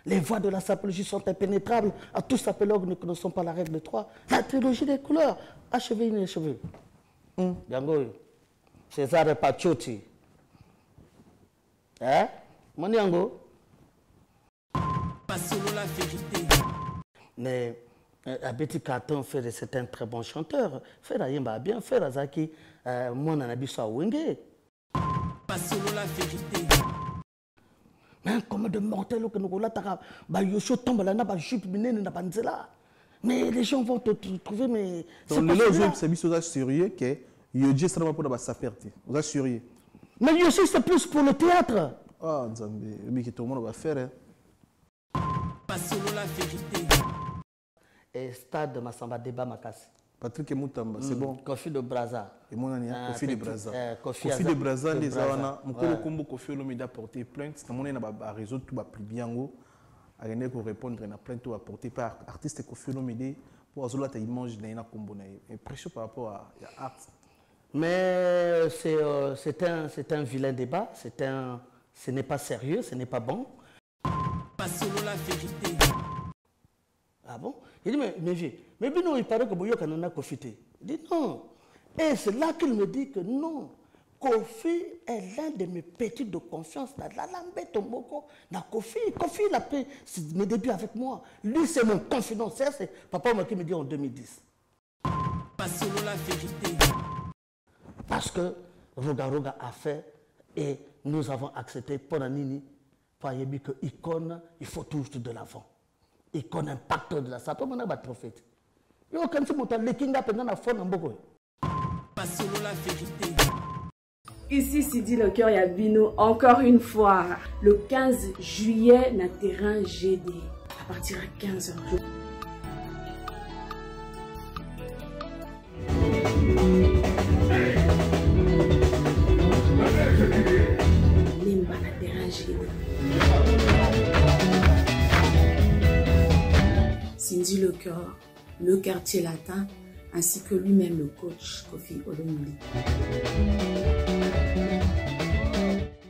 Les voies de la sapologie sont impénétrables à tous sapologues ne connaissons pas la règle de 3. La trilogie des couleurs, achevé inachevé. Yango, César Pacioti. Hein? Mon Yango? Mais Abeti Carton fait c'est un très bon chanteur. Fait la yemba bien, fait la zaki, mon anabiso a wenge. Mais comme de mortels que nous l'avons, bah Yosho tombe là, bah jupe minene na banzela. Mais les gens vont te trouver, mais c'est pas celui-là. C'est bien sérieux que Yodji sera pour la saperti. Vous êtes sérieux? Mais Yosho c'est plus pour le théâtre. Ah, Nzambe, mais que tout le monde va faire. Et stade de Massamba Débat Makassi. Patrick Moutamba, c'est bon. Kofi de Braza. Et mon ami, Kofi de Braza. Kofi de Braza, les Awana, mon combo Kofi Olomide a porté plainte. C'est mon ami à résoudre tout plus bien. À répondre à la plainte ou à porter par artiste Kofi Olomide pour azola ta image d'un combo. Et précieux par rapport à art. Mais c'est un vilain débat. Ce n'est pas sérieux, ce n'est pas bon. Ah bon? Il dit, mais non, il paraît que Boyo Kanana Kofi. Il dit non. Et c'est là qu'il me dit que non. Kofi est l'un de mes petits de confiance. Kofi, il a fait mes débuts avec moi. Lui, c'est mon confident. C'est papa qui me dit en 2010. Parce que Roga a fait et nous avons accepté pour Nini, pour Yebi que icône, il faut toujours de l'avant. Icône impact de la sape, on a un prophète. Yo quand tu montes le kinga pendant la fond en boko. Ici Sidi le cœur Yabino encore une fois le 15 juillet na terrain GD à partir de 15h. Limba na terrain GD. Cindy le cœur, le quartier latin, ainsi que lui-même le coach Kofi Olomide.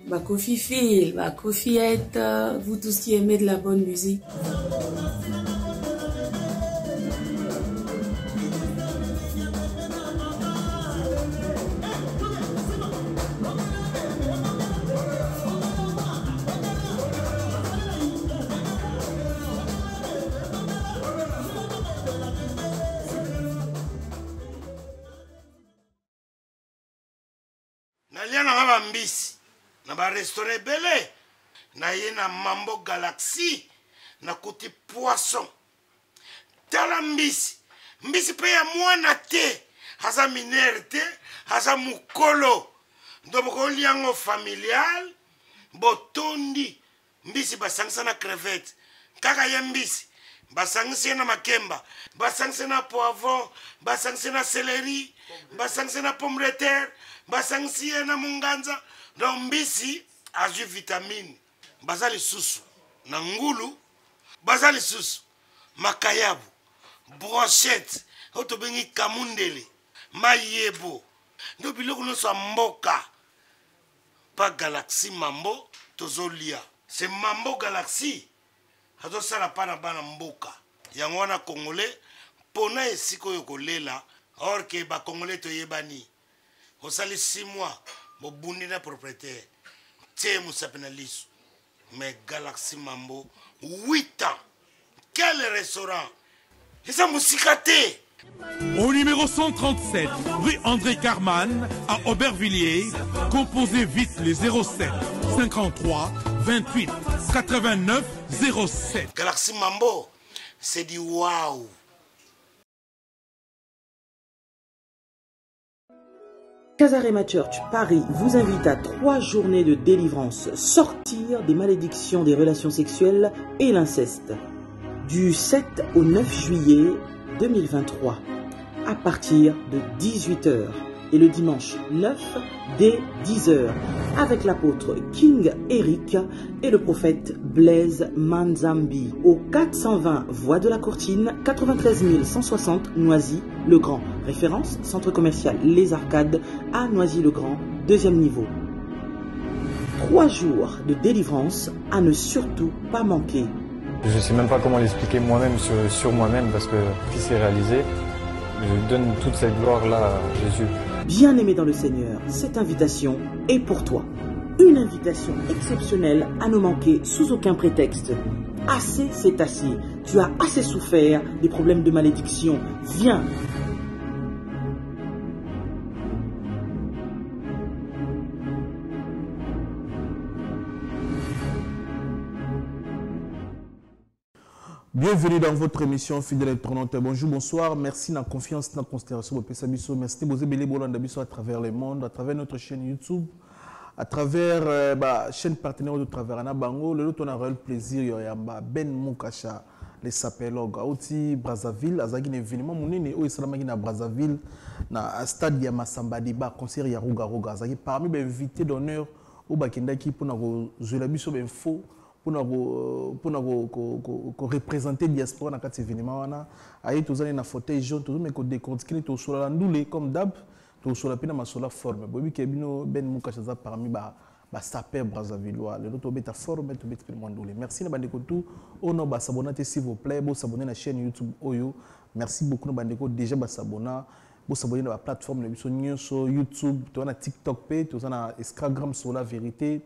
Bah Kofi file, bah Kofi est vous tous qui aimez de la bonne musique. Na ba restaurant belé na yena Mambo Galaxy na kuti poisson tala mbisi pe ya mwana te haza minere te haza mukolo ndoboko liango familial botondi mbisi basangisa na crevette kaka ya mbisi basangisa na makemba basangisa na poivron basangisa na céleri basangisa na pomme de terre basangisa na munganza. Donc mbisi azu vitamine bazali susu na ngulu bazali susu makayabu brochette oto bengi kamundele mayebo ndo biloko nyonso mboka pa Galaxy Mambo tozolia c'est Mambo Galaxy azosala pa na bana mboka yango wana congolais pona esiko yo kolela or ke ba congolais toyebani osali 6 mois Bobundi na propriétaire, c'est Moussa Penalisu. Mais Galaxy Mambo, 8 ans. Quel restaurant? Et ça mousikaté. Au numéro 137, rue André Carman, à Aubervilliers, composez vite les 07 53 28 89 07. Galaxy Mambo, c'est du waouh. Casarema Church Paris vous invite à 3 journées de délivrance, sortir des malédictions des relations sexuelles et l'inceste. Du 7 au 9 juillet 2023, à partir de 18h et le dimanche 9 dès 10h, avec l'apôtre King Eric et le prophète Blaise Manzambi, au 420 Voie de la Courtine, 93 160 Noisy-le-Grand. Référence, centre commercial Les Arcades à Noisy-le-Grand, 2e niveau. 3 jours de délivrance à ne surtout pas manquer. Je ne sais même pas comment l'expliquer moi-même sur moi-même parce que qui s'est réalisé, je donne toute cette gloire-là à Jésus. Bien-aimé dans le Seigneur, cette invitation est pour toi. Une invitation exceptionnelle à ne manquer sous aucun prétexte. Assez, c'est assez. Tu as assez souffert des problèmes de malédiction. Viens. Bienvenue dans votre émission Fidèle Internaute. Bonjour, bonsoir. Merci de la confiance, de la considération. Merci de vous à travers le monde, à travers notre chaîne YouTube, à travers la chaîne partenaire de travers Anna Bango. Le lot on a le plaisir de Ben Mukasha, les sapélogues. Aussi Brazzaville, Azagi événement monene au Islamaki na Brazzaville, na stade ya Masamba Diba, concert ya Ruga Ruga. Azagi parmi les invités d'honneur au Bakindaki pour nous jouer la mission info. Pour représenter la diaspora dans cet événement. Aïe, tous les fauteuil jaune, tous les décortiqués, tous sur la ndoulé comme d'hab, tous sur la peine sur la forme. Bobi Kebino Ben Mukashaza parmi ba saper Brazzavillois. Le lot beta forme, tout beta ndoulé. Merci na bandeko tout. On a s'abonner s'il vous plaît, vous s'abonner à la chaîne YouTube Oyo. Merci beaucoup na bandeko déjà ba s'abonner. Vous s'abonner à la plateforme sur YouTube, tu as TikTok, tu as Instagram sur la vérité.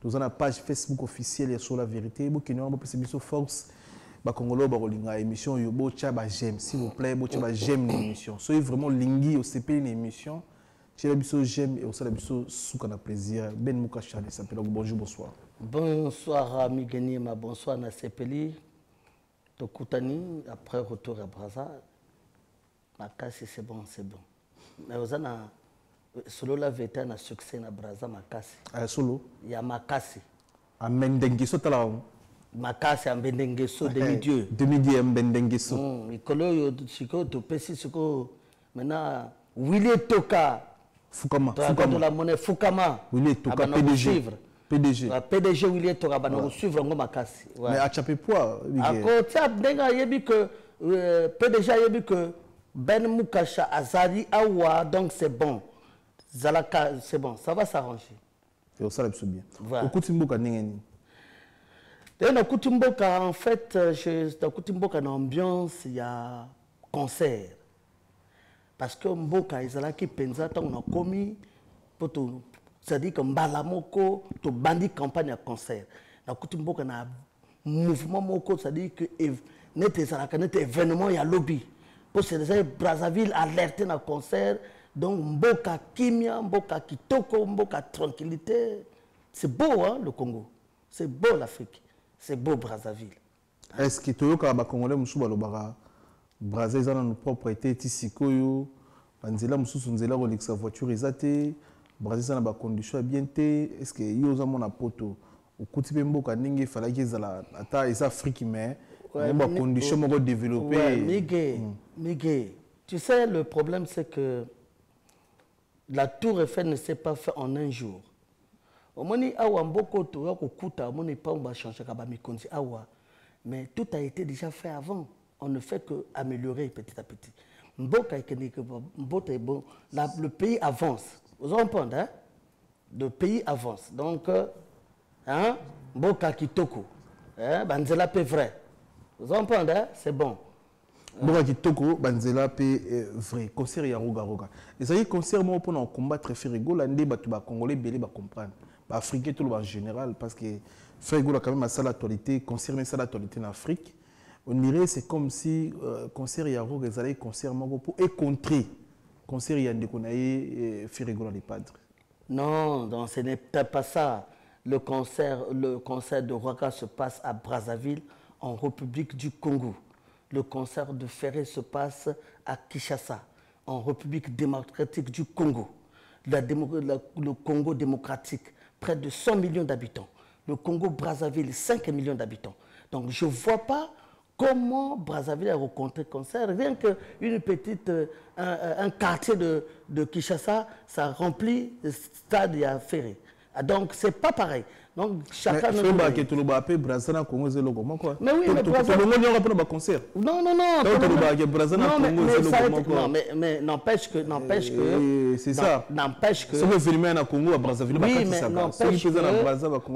Nous avons une page Facebook officielle sur la vérité. Vous qui nous avons force, Congolo barolinga émission yobo chaba j'aime s'il vous plaît, bo chaba j'aime l'émission. Soyez vraiment lingui au CP une émission. Chez la biso j'aime et au la biso soukana plaisir. Ben Mukasha de Sapelo. Bonjour, bonsoir. Bonsoir à Migeni, bonsoir na Sepeli. Tokutani après retour à Brazza. Makasi c'est bon, c'est bon. Mais vous avez solo la vérité a succès na Brazza makasi. Solo. Il y a makasi. A Mendengeso tala. Makasi a Mendengeso demi-dieu. Demi-dieu a Mendengeso. Ikolo yo chiko to pesi siko maintenant Willy Toka. Fukama. Fukama. La monnaie Fukama. Willy Toka PDG. PDG. PDG Willy Toka ba na suivre ngo makasi. Mais a chapé poids. Ako tia denga yebi que PDG yebi que Ben Mukasha azali awa donc c'est bon. Zalaka, c'est bon, ça va s'arranger. Et ça, c'est bien. Voilà. Au Kutimboka, n'engeni. Dans Kutimboka, en fait, dans Kutimboka, dans l'ambiance, il y a concert. Parce que Mboka, ils ont qui pensa, on a commis, c'est-à-dire que Mbalamoko, tu bandit campagne à concert. Dans Kutimboka, il y a un mouvement moko, c'est-à-dire que net événement, il y a lobby. Pour ces Brazzaville alerté dans le concert. Donc, Mboka Kimia, Mboka Kitoko, Mboka Tranquillité. C'est beau, hein, le Congo. C'est beau, l'Afrique. C'est beau, Brazzaville. Est-ce que tu as dit que les Congolais sont Brazzaville ont nos propriétés, Tissikoyo, Banzela, Moussousunzela, Rolex, voiture, Izate, Brazzaville ont des conditions bien. Est-ce que vous avez mon apoto au côté Mboka Ninge, il fallait qu'ils aient les Afrique, mais des conditions développées. Miguel, tu sais, le problème, c'est que la tour Eiffel ne s'est pas faite en un jour. Mais tout a été déjà fait avant. On ne fait qu'améliorer petit à petit. Le pays avance. Vous entendez, hein? Le pays avance. Donc, hein? Mboka Kitoko. Banzela pe vrai. Vous entendez, hein? C'est bon. Mboka Kitoko, Banzela pe vrai. Concert ya Ruga Ruga. Et ça y est, concert moi pour un combat très frigo, l'andé batuba congolais belé ba comprendre. Ba africain tout en général parce que frigo a quand même ça l'actualité, concert mais ça l'actualité en Afrique. On dirait c'est comme si concert ya Ruga ezalé concert moko pour contrer concert ya ndekonaye frigo les padres. Non, donc ce n'est peut-être pas ça. Le concert de Ruga se passe à Brazzaville en République du Congo. Le concert de Ferré se passe à Kinshasa, en République démocratique du Congo. Le Congo démocratique, près de 100 millions d'habitants. Le Congo Brazzaville, 5 millions d'habitants. Donc je ne vois pas comment Brazzaville a rencontré le concert. Rien qu'une petite, un quartier de Kinshasa, ça remplit le stade à Ferré. Donc ce n'est pas pareil. Donc, chacun... Mais oui, mais n'empêche que... C'est ça. N'empêche que...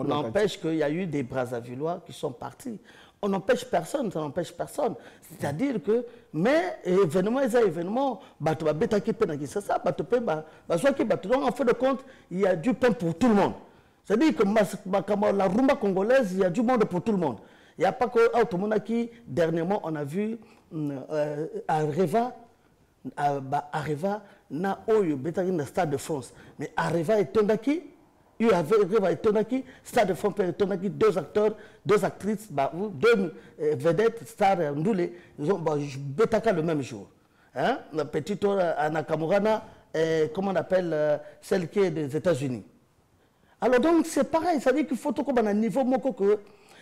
N'empêche qu'il y a eu des Brazzavillois qui sont partis. On n'empêche personne, ça n'empêche personne. C'est-à-dire que, mais événement, donc en fin de compte, il y a du pain pour tout le monde. C'est-à-dire que la rumba congolaise, il y a du monde pour tout le monde. Il n'y a pas que Automona qui, dernièrement, on a vu Areva, na Oyo, Betagin, Stade de France. Mais Areva et Tondaki, Areva et Tondaki, Stade de France et Tondaki, deux acteurs, deux actrices, deux vedettes, stars, Ndoulé, ils ont Betaka le même jour. Hein? La petite Anna Kamurana, comment on appelle celle qui est des États-Unis. Alors donc c'est pareil, ça veut dire qu'il faut qu'on ait un niveau moko que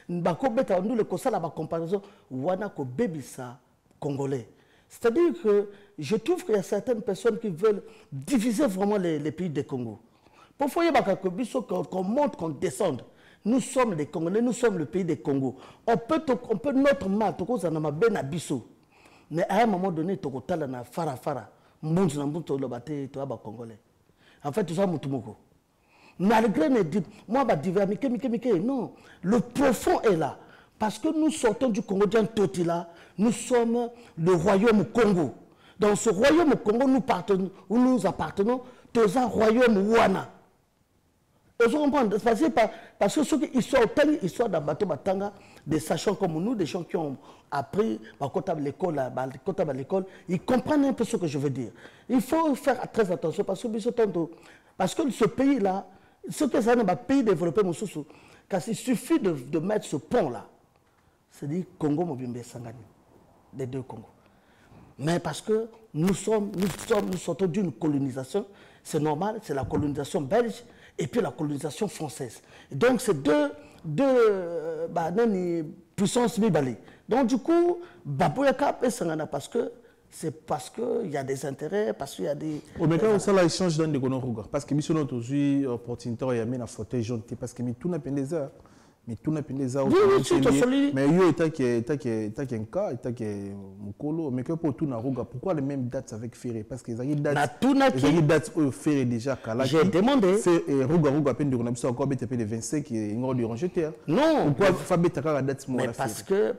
bako beta nous le kosa la comparaison wana ko bebisa congolais. C'est-à-dire que je trouve qu'il y a certaines personnes qui veulent diviser vraiment les pays des Congo. Pour faire qu'on monte, qu'on descende. Nous sommes des Congolais, nous sommes le pays des Congo. On peut notre mal, mais à un moment donné, tu as fara congolais. En fait, tout ça, malgré les moi, non, le profond est là. Parce que nous sortons du Congo, nous sommes le royaume Congo. Dans ce royaume Congo, nous appartenons à un royaume Wana. Parce que ceux qui sont dans Bateau Batanga, des sachants comme nous, des gens qui ont appris à l'école, ils comprennent un peu ce que je veux dire. Il faut faire très attention parce que ce pays-là, ce que ça n'est pas pays développé, car il suffit de mettre ce pont-là. C'est-à-dire Congo Mobimbe Sangani, les deux Congos. Mais parce que nous sortons d'une colonisation, c'est normal, c'est la colonisation belge et puis la colonisation française. Donc c'est deux puissances bibalées. Donc du coup, Babouyaka et Sangana c'est parce qu'il y a des intérêts, parce qu'il y a des... Au même ça, là, échange dans des gonorrhoes. Parce que nous sommes aujourd'hui opportunité à y amener un fauteuil jaune. Parce que tout n'a pas des heures. Mais tout n'a pas des heures. Mais il y a un cas, il y a un colo. Mais pour tout n'a pas, pourquoi les mêmes dates avec Ferré? Parce que les dates Ferré déjà. J'ai demandé. C'est Rouga à peine de Ronabissa encore le 25 et une heure de ranger. Non. Pourquoi Fabé la date? Mais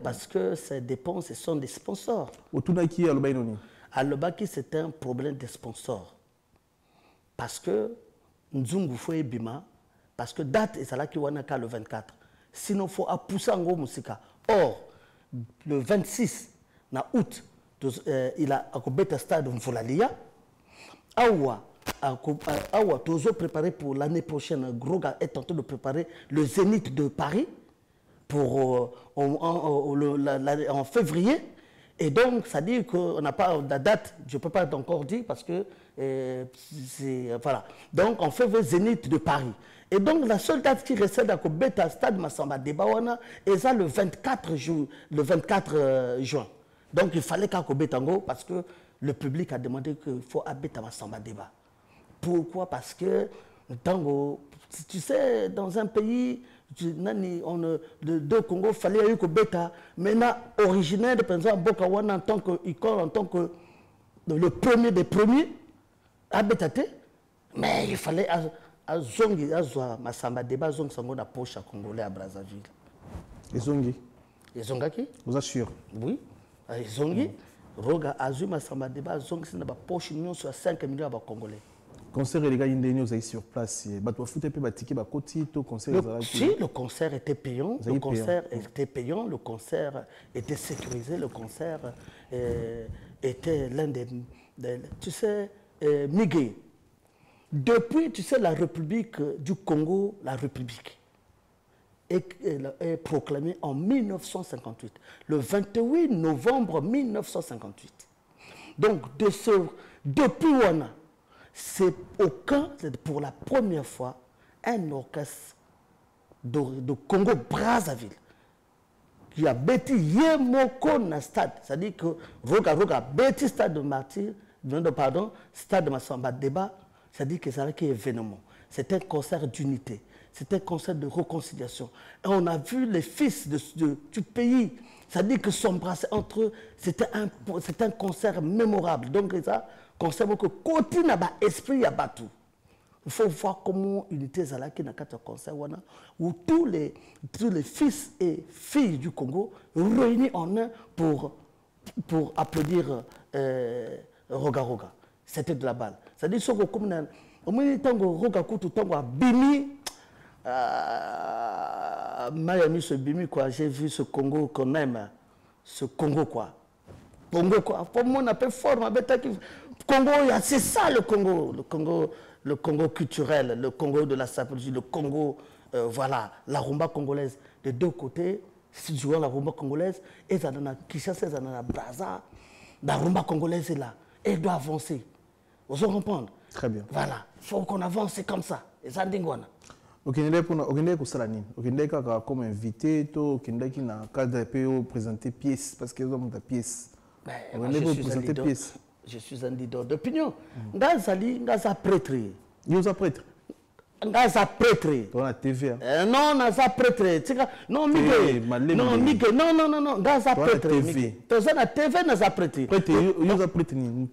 parce que ces dépenses, ce sont des sponsors. Au tout n'a qui à l'Obainoni? À l'Obaki, c'est un problème des sponsors. Parce que Nzungu Foye Bima, parce que date est là qui est le 24. Sinon, il faut pousser en gros musique. Or, le 26 août, il a un stade de Mfolalia. Awa, préparé pour l'année prochaine. Groga est en train de préparer le Zénith de Paris pour en février. Et donc, ça dit qu'on n'a pas la date, je ne peux pas encore dire parce que voilà. Donc, on fait le Zénith de Paris. Et donc, la seule date qui restait dans le stade Massamba Debawana est ça le 24 juin. Donc, il fallait qu'à Kobetango parce que le public a demandé qu'il faut habiter à Massamba Deba. Pourquoi? Parce que, tu sais, dans un pays, le deux Congo, il fallait y Kobeta. Maintenant, originaire de Penza Bokawana en tant qu'icône, en tant que le premier des premiers, habitate, mais il fallait. Zongi azwa masamba débat zong sango na poche à congolais à Brazzaville. Et Zongi? Et Zongaki? Vous assure? Oui. Et Zongi, Roga azuma masamba débat zong c'est na poche million sur 5 millions à congolais. Concert les gars indéniaux vous sont sur place. Bato foot peu batiqué ba koti to concert. Si le concert était payant, le concert était payant, le concert était sécurisé, le concert était l'un des tu sais Miguel. Depuis, tu sais, la République du Congo, la République, est proclamée en 1958, le 28 novembre 1958. Donc, depuis Wana, c'est pour la première fois, un orchestre de Congo-Brazzaville qui a bâti Yemoko na stade, c'est-à-dire que Roga bâti stade de Martyr, stade de Massamba Débat. C'est-à-dire que c'est un événement. C'est un concert d'unité. c'était un concert de réconciliation. Et on a vu les fils du pays, c'est-à-dire que s'embrasser entre eux, c'était un concert mémorable. Donc, ça, concert que côté n'a pas esprit, il y a pas tout. Il faut voir comment unité Zalaki n'a qu'à concert où tous les fils et filles du Congo réunis en un pour applaudir Roga Roga. C'était de la balle. C'est-à-dire que comme au moins tango Roga Kutu tango a bimi Miami ce bimi quoi. J'ai vu ce Congo qu'on aime, ce Congo quoi. Congo quoi. Pour moi on appelle fort Congo, c'est ça le Congo culturel, le Congo de la sapologie, le Congo, voilà, la rumba congolaise. De deux côtés, si tu vois la rumba congolaise, et ça donne à Kinshasa, ça donne à Brazza, la rumba congolaise est là. Et elle doit avancer. Vous allez comprendre? Très bien. Voilà, il faut qu'on avance, c'est comme ça. Et ça dit quoi? Ok, comme invité, qui n'a cadre pour présenter pièce, parce qu'ils ont ta pièce. Je suis un leader d'opinion. Ngaza prêtre. Vous êtes prêtre? Ngaza prêtre. Dans la TV. Non, Ngaza prêtre. Non, Miguel. Non, Miguel. Non. Ngaza prêtre. Dans la TV, Ngaza prêtre. Prêtre, vous êtes prêtre. Non.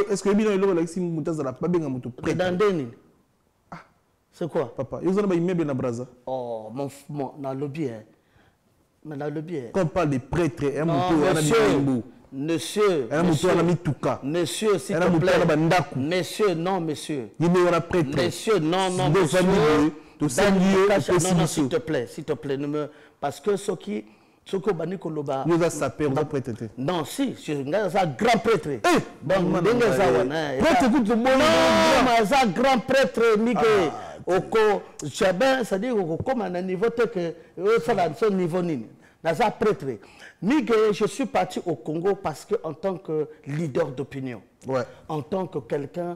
Est-ce que vous avez prêtre? C'est quoi? Papa, vous avez un immeuble dans Brazza. Oh, dans le lobby. Quand on parle de prêtre, un mouton, Monsieur, s'il te plaît. Monsieur, non, monsieur. Monsieur, non, s'il te plaît, parce que ce qui bani koloba. Vous avez sapé, vous avez prêtre. Non, si, je suis un grand prêtre. Donc, prêtre, écoute, non, grand prêtre, Miguel. Oko, c'est-à-dire comme à un niveau que son niveau nini. Naza prêtre. Miguel, je suis parti au Congo parce que en tant que leader d'opinion, en tant que quelqu'un,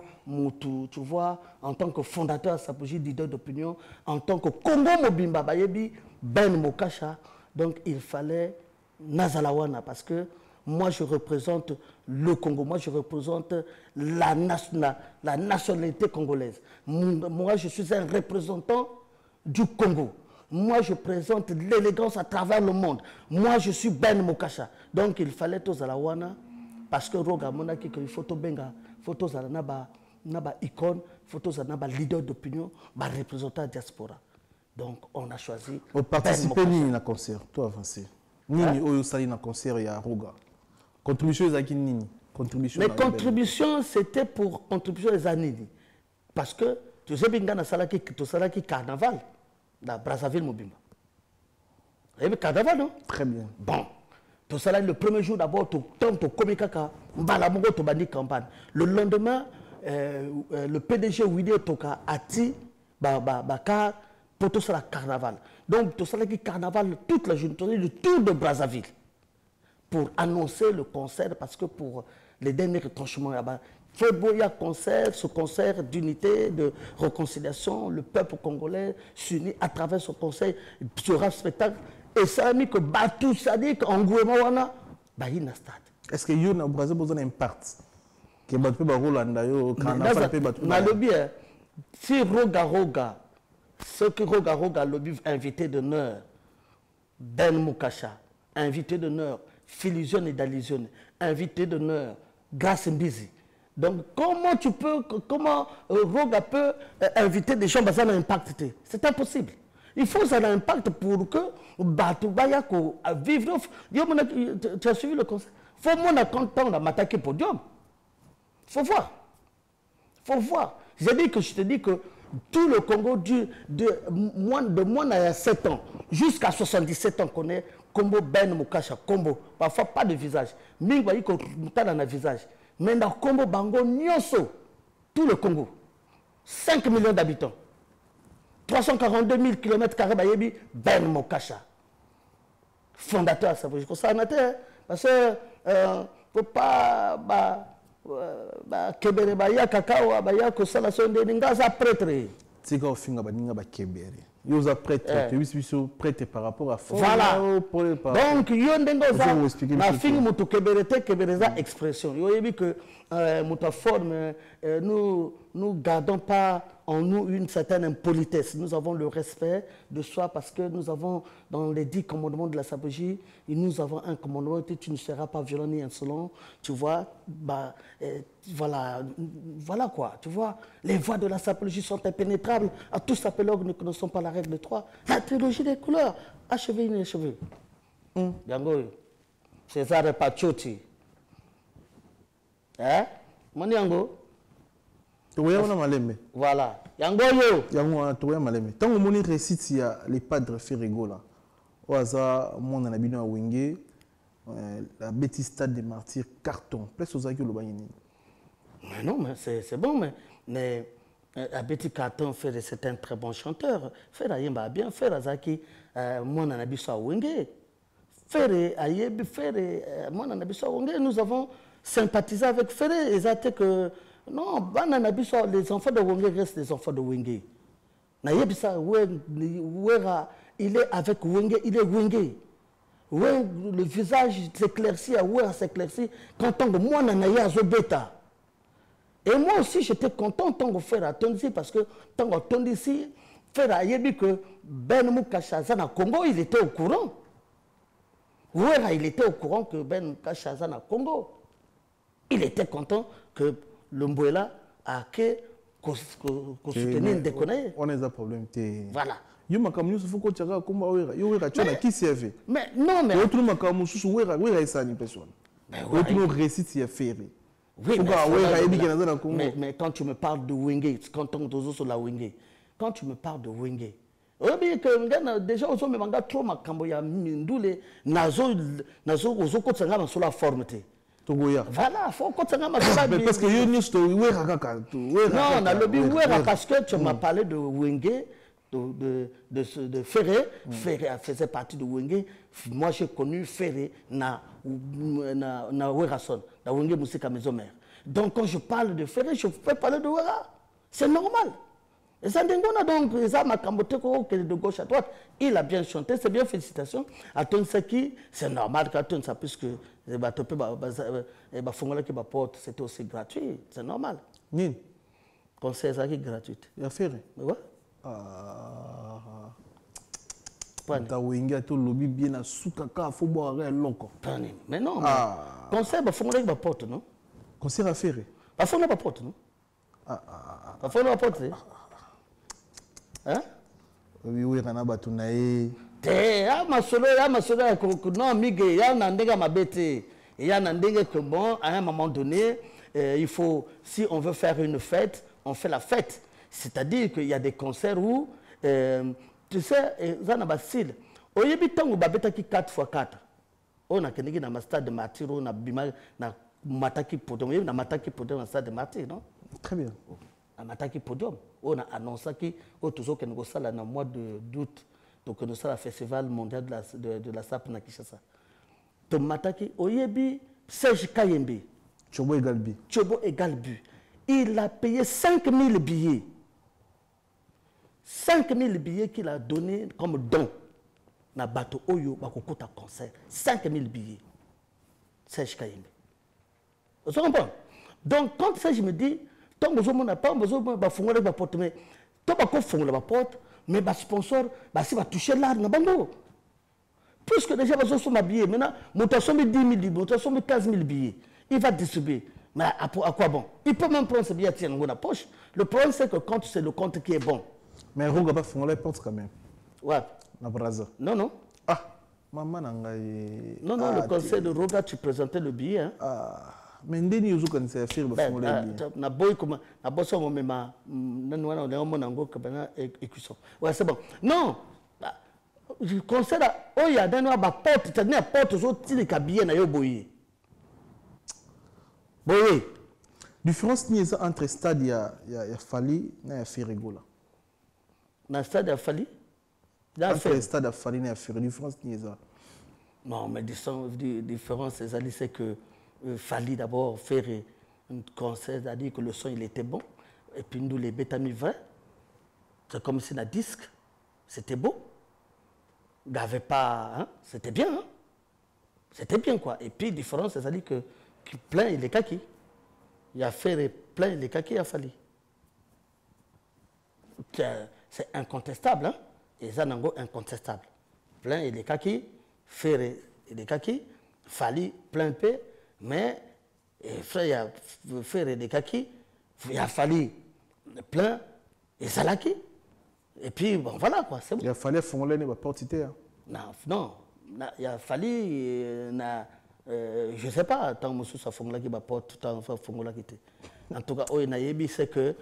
tu vois, en tant que fondateur, ça peut dire leader d'opinion, en tant que Congo Mobimba Bayebi, Ben Mokasha, donc il fallait Nazalawana parce que moi je représente le Congo, moi je représente la nationalité congolaise. Moi je suis un représentant du Congo. Moi, je présente l'élégance à travers le monde. Moi, je suis Ben Mokasha. Donc, il fallait tous à la wana parce que Roga Monaki, il faut benga, photos à naba icône, photos à naba leader d'opinion, ba représentant diaspora. Donc, on a choisi. Vous participez à un concert, tout avancé. Nini oyo sali na concert ya Roga. Contribution les aki nini? Mes contributions, c'était pour contribution les anini. Parce que tu sais bien na salaki carnaval. Dans Brazzaville, Mobimba. Vous avez carnaval, non? Très bien. Bon. Tout ça, le premier jour, d'abord, tu tombes au Komikaka, Mbalamongo, tu bandi campagne. Le lendemain, le PDG Willy Toka a dit, Bakar, pour tout ça, le carnaval. Donc, tout ça, le carnaval, toute la journée, le tour de Brazzaville. Pour annoncer le concert, parce que pour les derniers retranchements là-bas, il y a ce concert d'unité, de réconciliation, le peuple congolais s'unit à travers ce concert, sera spectacle. Et ça a mis que Batou Sadik, en Gouémawana, il y a un stade. Est-ce que vous avez besoin d'un impact? Que Batou Rolanda, le bien. Si Roga, ce que Roga lobby invité d'honneur, Ben Mokasha, invité d'honneur, Philision et Dalision, invité d'honneur, Grâce Mbizi. Donc, comment Roga peut inviter des gens à impact? C'est impossible. Il faut ça un impact pour que Batouba vivre. Tu as suivi le conseil? Il faut qu'on ait content de m'attaquer podium. Il faut voir. Il faut voir. Je te dis que tout le Congo, de moins de 7 ans jusqu'à 77 ans, connaît Combo Ben Mokasha, Combo. Parfois pas de visage. Mingwa y a un visage. Mais dans le Congo, Bango, Nyonso, tout le Congo, 5 millions d'habitants, 342 000 km², Ben Mokasha, fondateur, ça veut dire que ça en a été, parce que faut pas, Kebere, Kakao, ça la sonde, ça prêtre. C'est quand on fait Kebere. Vous êtes prêtre par rapport à voilà. Donc, il y a une expression. Il y a que nous ne gardons pas en nous une certaine impolitesse. Nous avons le respect de soi parce que nous avons, dans les 10 commandements de la sapologie, nous avons un commandement, tu ne seras pas violent ni insolent, tu vois, bah, voilà quoi, tu vois. Les voies de la sapologie sont impénétrables à tous sapologues ne connaissons pas la règle de 3. La trilogie des couleurs, achevé, inachevé. Yango, César Pacioti. Hein? Mon yango? Voilà. Yango yo. Yango toya maleme. Tant on récite il y a les padres Ferrego là. Au hasard mon anabino à Wenge la bêtise stade des martyrs carton. Place aux agues le bagni. Mais non mais c'est bon mais la bêtise carton fait c'est un très bon chanteur. Faire ayemba bien faire azaki mon anabiso à Wenge. Faire ayebi faire mon anabiso à Wenge nous avons sympathisé avec Ferré exact que non, les enfants de Wenge restent des enfants de Wenge. Il est avec Wenge, il est Wenge. Le visage s'éclaircit, s'éclaircit quand on moi nanaya zobeta. Et moi aussi j'étais content tant qu'on fait attendu parce que tant qu'on attend ici, faire ayebi que Ben Moukachaza na Congo, il était au courant. Il était au courant que Ben Moukachaza na Congo. Il était content que le Mbouela a que soutenir une déconner. On a des problèmes. Voilà. Yo makamu faut que tu as comme yo tu qui servait. Mais non mais autre makamu sous wera ça ni personne. Autre récit c'est ferré. Oui, mais quand tu me parles de Wenge, quand on est sur la Wenge, quand tu me parles de Wenge, déjà aux hommes manga trop makambo ya mindule nazo aux autres sanga sur la forme. Voilà, il faut continuer à parce que non, on a le but parce que tu m'as parlé de Wenge, de Ferré. Ferré faisait partie de Wenge. Moi, j'ai connu Ferré na Werason, na Wenge Musique à Maison Mère. Donc, quand je parle de Ferré, je peux parler de Wera. C'est normal. Et ça, donc, ça m'a camboté de gauche à droite. Il a bien chanté, c'est bien, félicitations. À Tonsaki, c'est normal qu'à Tonsa, puisque c'était aussi gratuit, c'est normal. Ni concert ça qui est gratuit. Il a fait. Ouais. Ta winga to lobby bien à soukaka faut boire un loco. Mais non. Concert ba fongola ba porte non? Concert à faire. Ba fongola ba porte non? Ba fongola ba porte. Hein? Oui, kana batunae. Ma solo non mige ya na ndenga mabete. Il y a un que bon, à un moment donné, il faut, si on veut faire une fête, on fait la fête. C'est-à-dire qu'il y a des concerts où, tu sais, ça n'a pas de style. Au début, on a 4x4. On a un stade de martyr, on a un mataki podium, on a un mataki podium dans le stade de martyr, non? Très bien. Un mataki podium. On a annoncé que toujours que nous sommes dans le mois d'août, donc nous sommes au festival mondial de la SAP na Kinshasa. Tomataki Oyebi Serge Kayembe. Chobo Egalbi. Chobo Egalbi. Il a payé 5000 billets. 5000 billets qu'il a donné comme don. Na bato Oyo Bakokota concert. 5000 billets. Serge Kayembe. Vous comprenez? Donc quand Serge me dit, tant que je n'ai pas besoin de faire la porte, mais tu vas faire la porte, mais le sponsor, si va toucher l'art, puisque déjà, je suis habillé. Maintenant, je suis 10 000 billets, je suis 15 000 billets. Il va distribuer. Mais à quoi bon? Il peut même prendre ce billet dans la poche. Le problème, c'est que quand c'est le compte qui est bon. Mais il ne pas faire la porte quand même. Ouais. La braza. Non. Ah, maman n'a non, le conseil de Roga, tu présentais le billet. Hein? Mais ndeni yuzu kan se faire le fond na boy comme na bosso mo mema nana on mo nango ka bana écusson. Ouais, c'est bon. Non. Je conseille oh ya dano ba porte, tu na porte zo tili ka billet na yo boye. Boye. Différence ni entre stade ya Fali na ya Ferrego là. Na stade ya Fali? Entre stade ya Fali na ya Ferrego, différence ni ça. Non, mais différence c'est que Fali d'abord faire un concert, c'est-à-dire que le son il était bon, et puis nous les bétamis vrais, c'est comme si un disque, c'était beau, il n'y avait pas, hein? C'était bien, hein? C'était bien quoi. Et puis différence, c'est-à-dire que plein il est kaki, il a fait plein il est kaki à Fali. c'est incontestable. Hein? Et ça, c'est incontestable. Plein et des kaki, faire et des kaki, fali, plein paix, mais frère, il y a faire et des kaki, il a fallu plein et salaki. Et puis, bon, voilà quoi, c'est bon. Il a fallu fondre les portes. Non, il a fallu, je ne sais pas, tant que ça fondre qui va porte, tant que fondre qui en tout cas, c'est que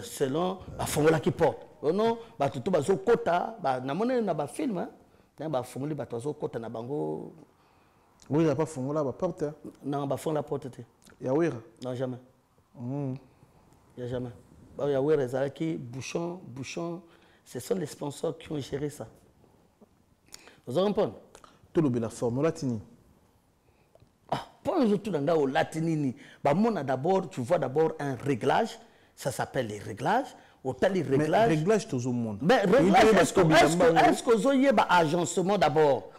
selon la fondre qui porte. Non, tout le monde kota, na film, hein. Ba fongoli ba tozo kota na bango. Oui, il a pas fongoli la porte. Non, ba fongoli la porte. Ya wira? Non, jamais. Il y a jamais. Ba ya wira zaki bouchon, ce sont les sponsors qui ont géré ça. Vous en comprenez? Tout le la formule latini. Ah, pour les autres dans au latinini, ba mona d'abord, tu vois d'abord un réglage, ça s'appelle les réglages. Mais réglage tout le monde. Mais réglage, est-ce que vous avez un agencement d'abord?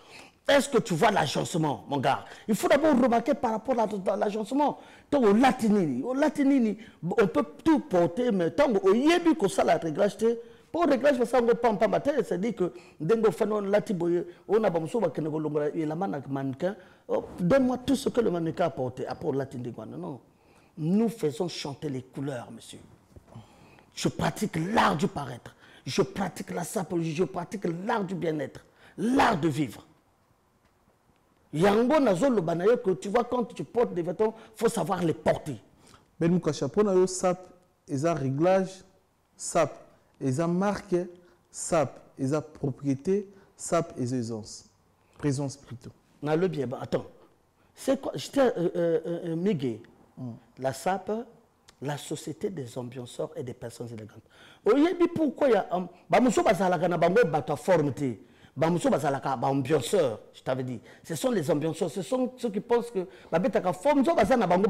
Est-ce que tu vois l'agencement, mon gars? Il faut d'abord remarquer par rapport à l'agencement. Au latinini, on peut tout porter, mais tant qu'on y a que ça, la réglage, pour réglage, ça on pas en matin, c'est-à-dire que dès qu'on latiboye, on a besoin de la mannequin. Donne-moi tout ce que le mannequin a porté, à part latini. Non, nous faisons chanter les couleurs, monsieur. Je pratique l'art du paraître. Je pratique la sapologie. Je pratique l'art du bien-être. L'art de vivre. Yango nazo le banaye que tu vois quand tu portes des vêtements, il faut savoir les porter. Mais nous cachons sap, ils ont réglage, sap, ils ont marque, sap, ils ont propriété, sap, ils ont aisance. Présence plutôt. Non, le bien, attends. C'est quoi? J'étais Miguel. La sap. La société des ambianceurs et des personnes élégantes. Oui, pourquoi il y a ambianceurs, je t'avais dit. Ce sont les ambianceurs, ce sont ceux qui pensent que la forme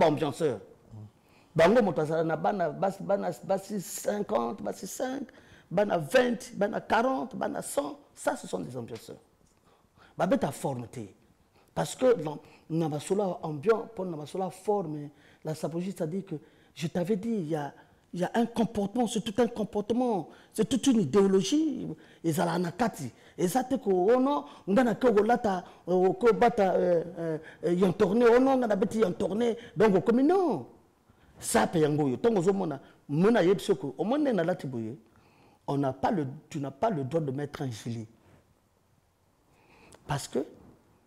ambianceur. Bango motazala bana 50, 5, bana 20, bana 40, bana 100, ça ce sont des ambianceurs. Babeta forme. Parce que dans la ambiance, pour la forme, la sapologie, c'est-à-dire que je t'avais dit, il y a un comportement, c'est tout un comportement, c'est toute une idéologie. Et ça l'a nakati. Et ça te ko ono, ngana ko lata ko bata yon tourné, ono ngana beti yon tourné. Donc comme non. Ça pe yango yo. Tongo zomona, mona yebsoko, o mona na lati boye. Tu n'as pas le droit de mettre un gilet. Parce que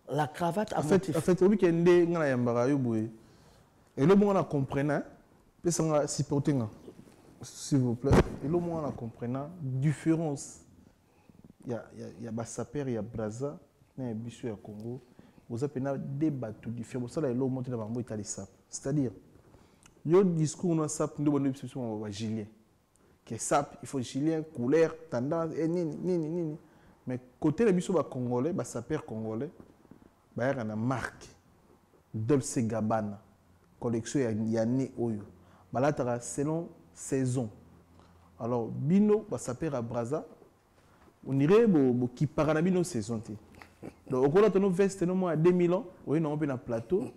la cravate a motif. En fait, oui, qu'il y a un boye. Et le monde en comprenant, s'il vous plaît, et le monde en comprenant, différence. Il y a Saper, il y a Braza, il y a Bissou, il y a Congo. Vous avez des bateaux différents. Ça, là, il y a monté dans le Italie sap. C'est-à-dire, il y a un discours dans sap, nous avons un gilet. Que sap, il faut gilet, couleur, tendance, et nini. Mais côté de Bissou congolais, Saper congolais, il y a une marque. Dolce Gabbana. Collection Yanné Oyo. Balatara selon saison. Alors, Bino, Saper à Braza, on irait qui paranabino saison. Donc, on a une veste à 2000 ans, on a un plateau.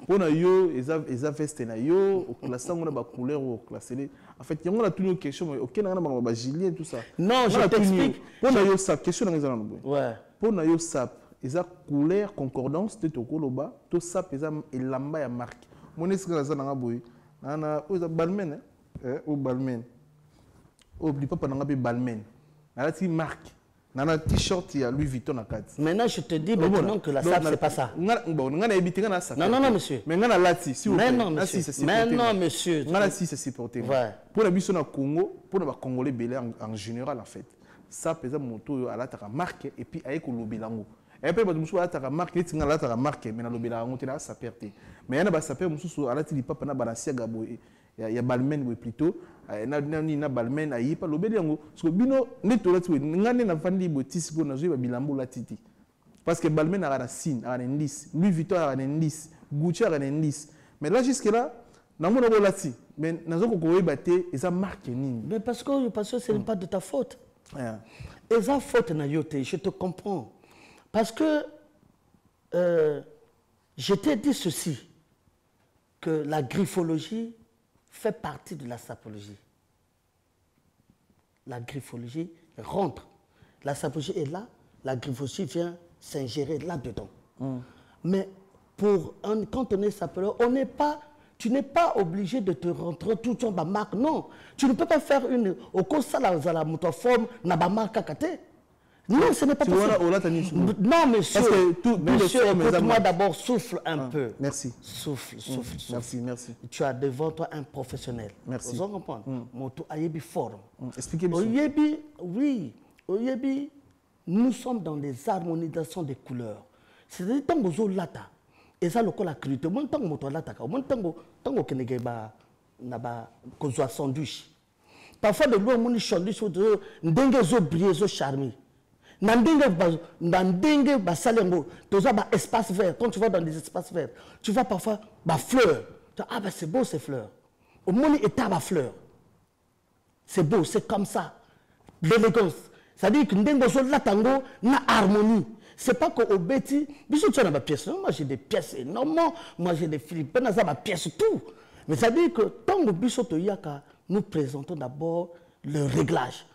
On a yo, ils ont veste na yo, au classé, on a une couleur au classé. En fait, il y a une question, ok, on a un gilet et tout ça. Non, je t'explique. On a yo sap, question dans les années. Ouais. On a yo sap, ils ont couleur, concordance, de Tokoloba, tout sap, ils ont lamba ya marque. Mon esclave dans la boue, nana, aux balmen, au balmen, au papa n'a pas balmen, nana ti marque, nana t-shirt il y a Louis Vuitton à 4. Maintenant je te dis maintenant que la sape c'est pas ça. Bon, nana habité nana ça. Non monsieur. Mais nana lati, si vous plaît. Non monsieur. Maintenant monsieur. Nana si c'est supporté. Pour la mission au Congo, pour les Congolais belé en général en fait, ça pèse moto à la ta marque et puis avec le bilango. Et puis, je suis allé à la marque, mais ça perd. Mais il y a des sapeurs qui sont allés à la Balancia Gabo, il y a Balmen plutôt, il y a Balmen, il y a pas le Béliango. Parce que Bino, n'est pas là, il y a un fandi botis, il y a un bilambo la titi. Parce que Balmen a un signe, a un indice, Louis Vuitton a un indice, Gucci a un indice. Mais là, jusque-là, il y a un lati. Mais il y a un batté, et ça marque. Mais parce que ce n'est pas de ta faute. Et ça faute, je te comprends. Parce que je t'ai dit ceci, que la griffologie fait partie de la sapologie. la griffologie rentre. La sapologie est là, la griffologie vient s'ingérer là-dedans. Mais quand on est sapeur, tu n'es pas obligé de te rentrer tout dans la marque. Non, tu ne peux pas faire une... Au cas ça, la motoforme, n'a pas marque à côté. Non, ce n'est pas possible. Non, monsieur, écoute-moi d'abord, souffle un peu. Merci. Souffle. Merci. Tu as devant toi un professionnel. Merci. Vous comprenez? Moto ayebi forme. Expliquez-moi. Oyebi, nous sommes dans des harmonisations des couleurs. C'est-à-dire, tant que vous lata, et ça, le col a cru. Mon temps moto lata, mon temps que naba kozwa sandwich. Parfois, de l'eau, mon sandwich, n'dengue zo briller, zo charmé. N'dengue basalengo, toza ba espace vert. Quand tu vas dans des espaces verts, tu vois parfois ba fleurs. Ah ben c'est beau ces fleurs. Au monde état ba fleurs. C'est beau, c'est comme ça. L'élégance. C'est-à-dire que n'dengue zo latango na harmonie. C'est pas qu'au bêtis, bisous tu as ma pièce. Moi j'ai des pièces énormément. Moi j'ai des philippines, ça ma pièce tout. Mais ça veut dire que tant que bisous to yaka, nous présentons d'abord le réglage.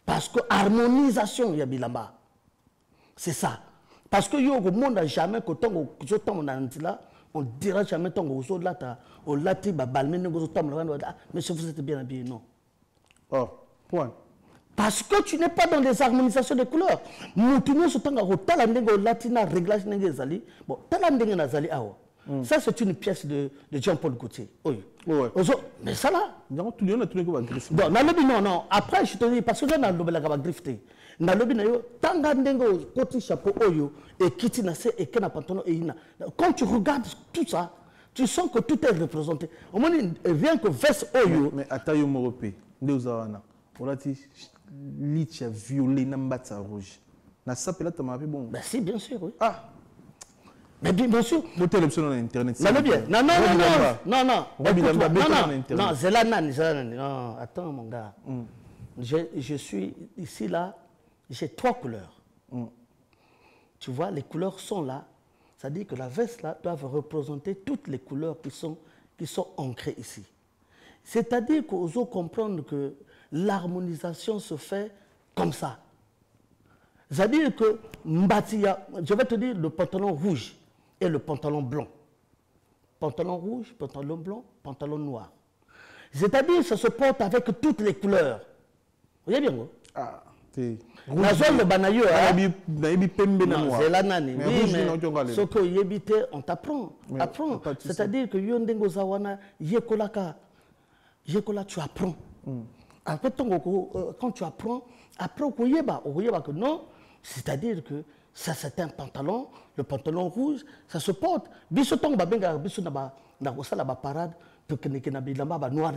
Parce que harmonisation, il y a bilamba. C'est ça. Parce que le monde n'a jamais, on ne dira jamais que monsieur, vous êtes bien habillé. Non. Oh, point. Parce que tu n'es pas dans les harmonisations des couleurs. Ça, c'est une pièce de Jean-Paul Gaultier. Oui. Ouais. Mais ça là. Non, tout le monde a tout le monde grifté. Non. Après, je te dis, parce que là, on a grifté. Quand tu regardes tout ça, tu sens que tout est représenté. Au moins, rien que veste Oyo. Mais à taille européenne, on a dit, litia violet, n'ambata rouge. Na sape là, tu m'as dit bon. Ben si, bien sûr, oui. Ah. Mais bien sûr. Vous avez l'option sur Internet. Non, attends mon gars. Je suis ici, là, j'ai 3 couleurs. Tu vois, les couleurs sont là. C'est-à-dire que la veste, là, doit représenter toutes les couleurs qui sont ancrées ici. C'est-à-dire qu'on doit comprendre que l'harmonisation se fait comme ça. C'est-à-dire que Mbatia, je vais te dire le pantalon rouge et le pantalon blanc. Pantalon rouge, pantalon blanc, pantalon noir. C'est-à-dire que ça se porte avec toutes les couleurs. Vous voyez bien, ah, c'est la zone de Banayo, c'est la nani. Oui, mais ce que yébite, on t'apprend. C'est-à-dire que Yondengo Zawana, Yekolaka, tu apprends. Après, quand tu apprends, après, que non, c'est-à-dire que ça c'est un pantalon, le pantalon rouge, ça se porte. Bisotong babenga, bisotaba, na la parade, pour que ne ba noir.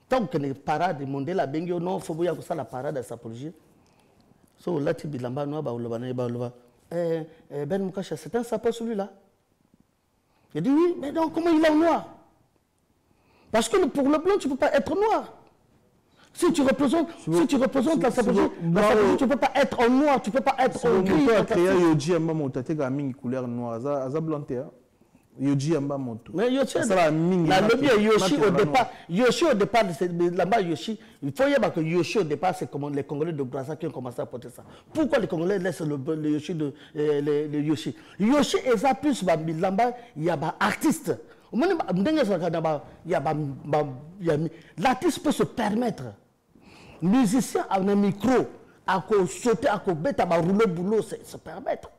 Tant que les parades mondiales la bengio non, faut bien que ça la parade à sa projet. So là tu bilamba noir ba olova. Ben Mukacha, c'est un sapeur celui-là. Il dit oui, mais donc comment il est en noir? Parce que pour le blanc, tu ne peux pas être noir. Si tu représentes la sapologie, tu ne peux pas être en noir, tu ne peux pas être en gris. Tu peux créer Yoji Amba Moto, tu as une couleur noire, ça blanc. Yoji Amba Moto. Mais Yoshi, au départ, là-bas, Yoshi, il faut y avoir que Yoshi, au départ, c'est comme les Congolais de Brazza qui ont commencé à porter ça. Pourquoi les Congolais laissent le Yoshi de Yoshi? Yoshi, et ça, plus, là-bas, il y a des artistes. L'artiste peut se permettre. Musicien a un micro, à sauter, à bête, à rouler boulot, se permettre.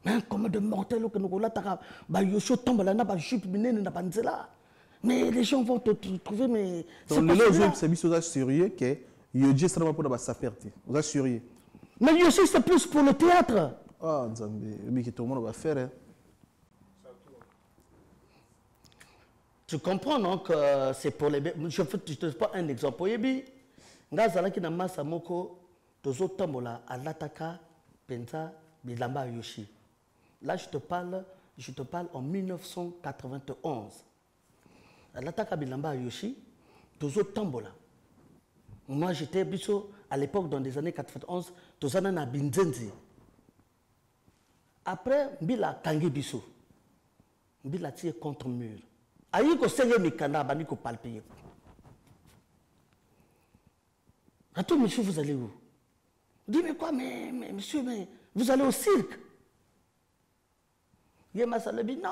Mais comme de mortels que nous tombe là, mais les gens vont te trouver, mais c'est pas ça. C'est sérieux que Yoji sera pour la saperté. Vous êtes sérieux. Mais Yoji, c'est plus pour le théâtre. Ah, Zambé, mais tout le monde va faire. Tu comprends donc c'est pour les... Je te donne pas un exemple. Oyebi, ngazalaki na masa moko tozo tambola à l'ataka penza bilamba yoshi. Là je te parle en 1991. À l'ataka bilamba yoshi, tozo tambola. Moi j'étais biso à l'époque dans les années 91, tozana na binzenzi. Après bila kangi biso. Bila tie contre mur. Aïe ko senge mikanda bani ko palper. Attends, monsieur, vous allez où? Dis, mais quoi, mais monsieur, mais vous allez au cirque? Yema Salabi, non,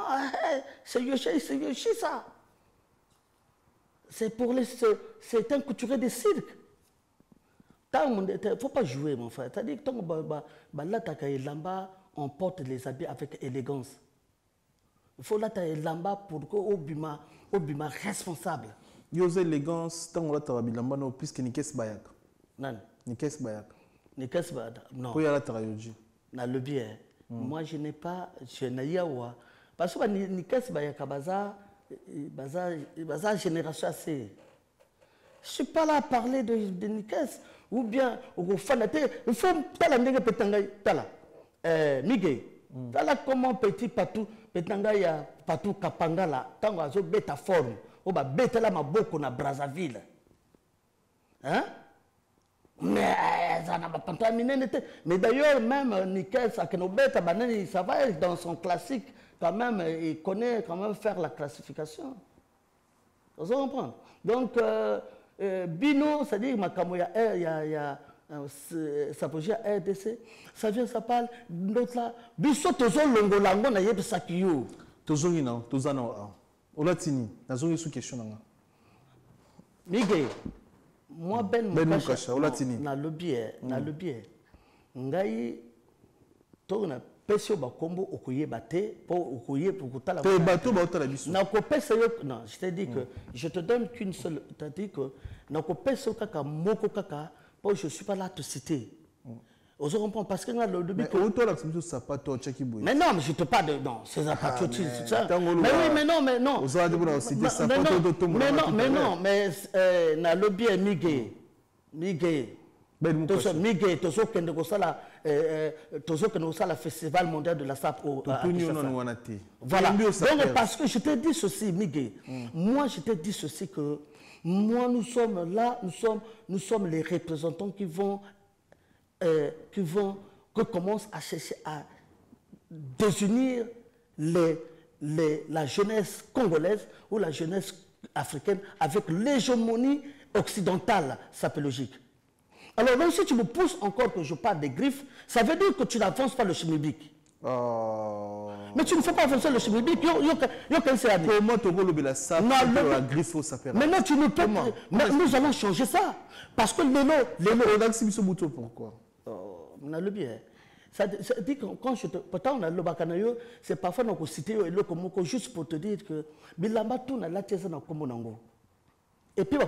c'est Yoshi, ça. C'est pour les. C'est un couturier de cirque. Il ne faut pas jouer, mon frère. C'est-à-dire que là, on porte les habits avec élégance. Il faut là, lamba pour que Obima responsable. Yose élégance, tant que tu as bilamba no plus que Nikes Bayak. Non. Nikes Bayak. Nikes Bayak. Non. Pour y aller travailler. Na le bien. Moi, je n'ai pas, je n'ai yawa. Parce que Nikes Bayak baza génération assez. Je ne suis pas là à parler de Nikes ou bien au fanaté. Il faut tala ndenge petanga tala. Miguel. Tala comment petit patou petanga ya patou kapangala tango azo beta forme. Oba beta la maboko na Brazzaville. Hein? Mais ça n'a pas terminé. Mais d'ailleurs, même Nikes Akenobeta, ça va dans son classique, quand même, il connaît quand même faire la classification. Vous comprenez? Donc, Bino, c'est-à-dire, il y a ça peut dire RDC, ça vient, ça parle, l'autre là, Bisso Tozo Longolango, na yeb Sakiyo. Tozo Ina, Tozano, Olatini, Nazo sous question. Miguel. Moi, Ben Moukacha, na le biais. Ngai, tourna, pesio bakombo, okoye bate, pour okoye pour kutala. Te bateau, bateau biso. Na ko pesio, non, je t'ai dit que je te donne qu'une seule, t'as dit que na ko pesio kaka, moko kaka, pour je suis pas là à te citer. Vous comprenez parce que là, le but. Mais non, mais je te parle de. Non, c'est un patriotisme, c'est ça. Mais oui, mais non, mais non. Mais non, mais na le bien Miguel. Miguel, Tozo Kendegosala, Festival mondial de la SAP. Voilà. Donc, parce que je t'ai dit ceci, Miguel. Moi, je t'ai dit ceci que. Moi, nous sommes là, nous sommes les représentants qui commencent à chercher à désunir la jeunesse congolaise ou la jeunesse africaine avec l'hégémonie occidentale sapélogique. Alors, même si tu me pousses encore que je parle des griffes, ça veut dire que tu n'avances pas le chimibique. Mais tu ne fais pas avancer le chimibique. Comment tu veux la sape la griffe au sapéra? Mais non, tu ne peux pas. Mais nous allons changer ça. Parce que le pourquoi? On a le bien. Ça dit que quand je te. Pourtant, on a le bacanayo, c'est parfois nous citer le Komoko juste pour te dire que Bilamba tout n'a la tiesa dans Komonango. Et puis,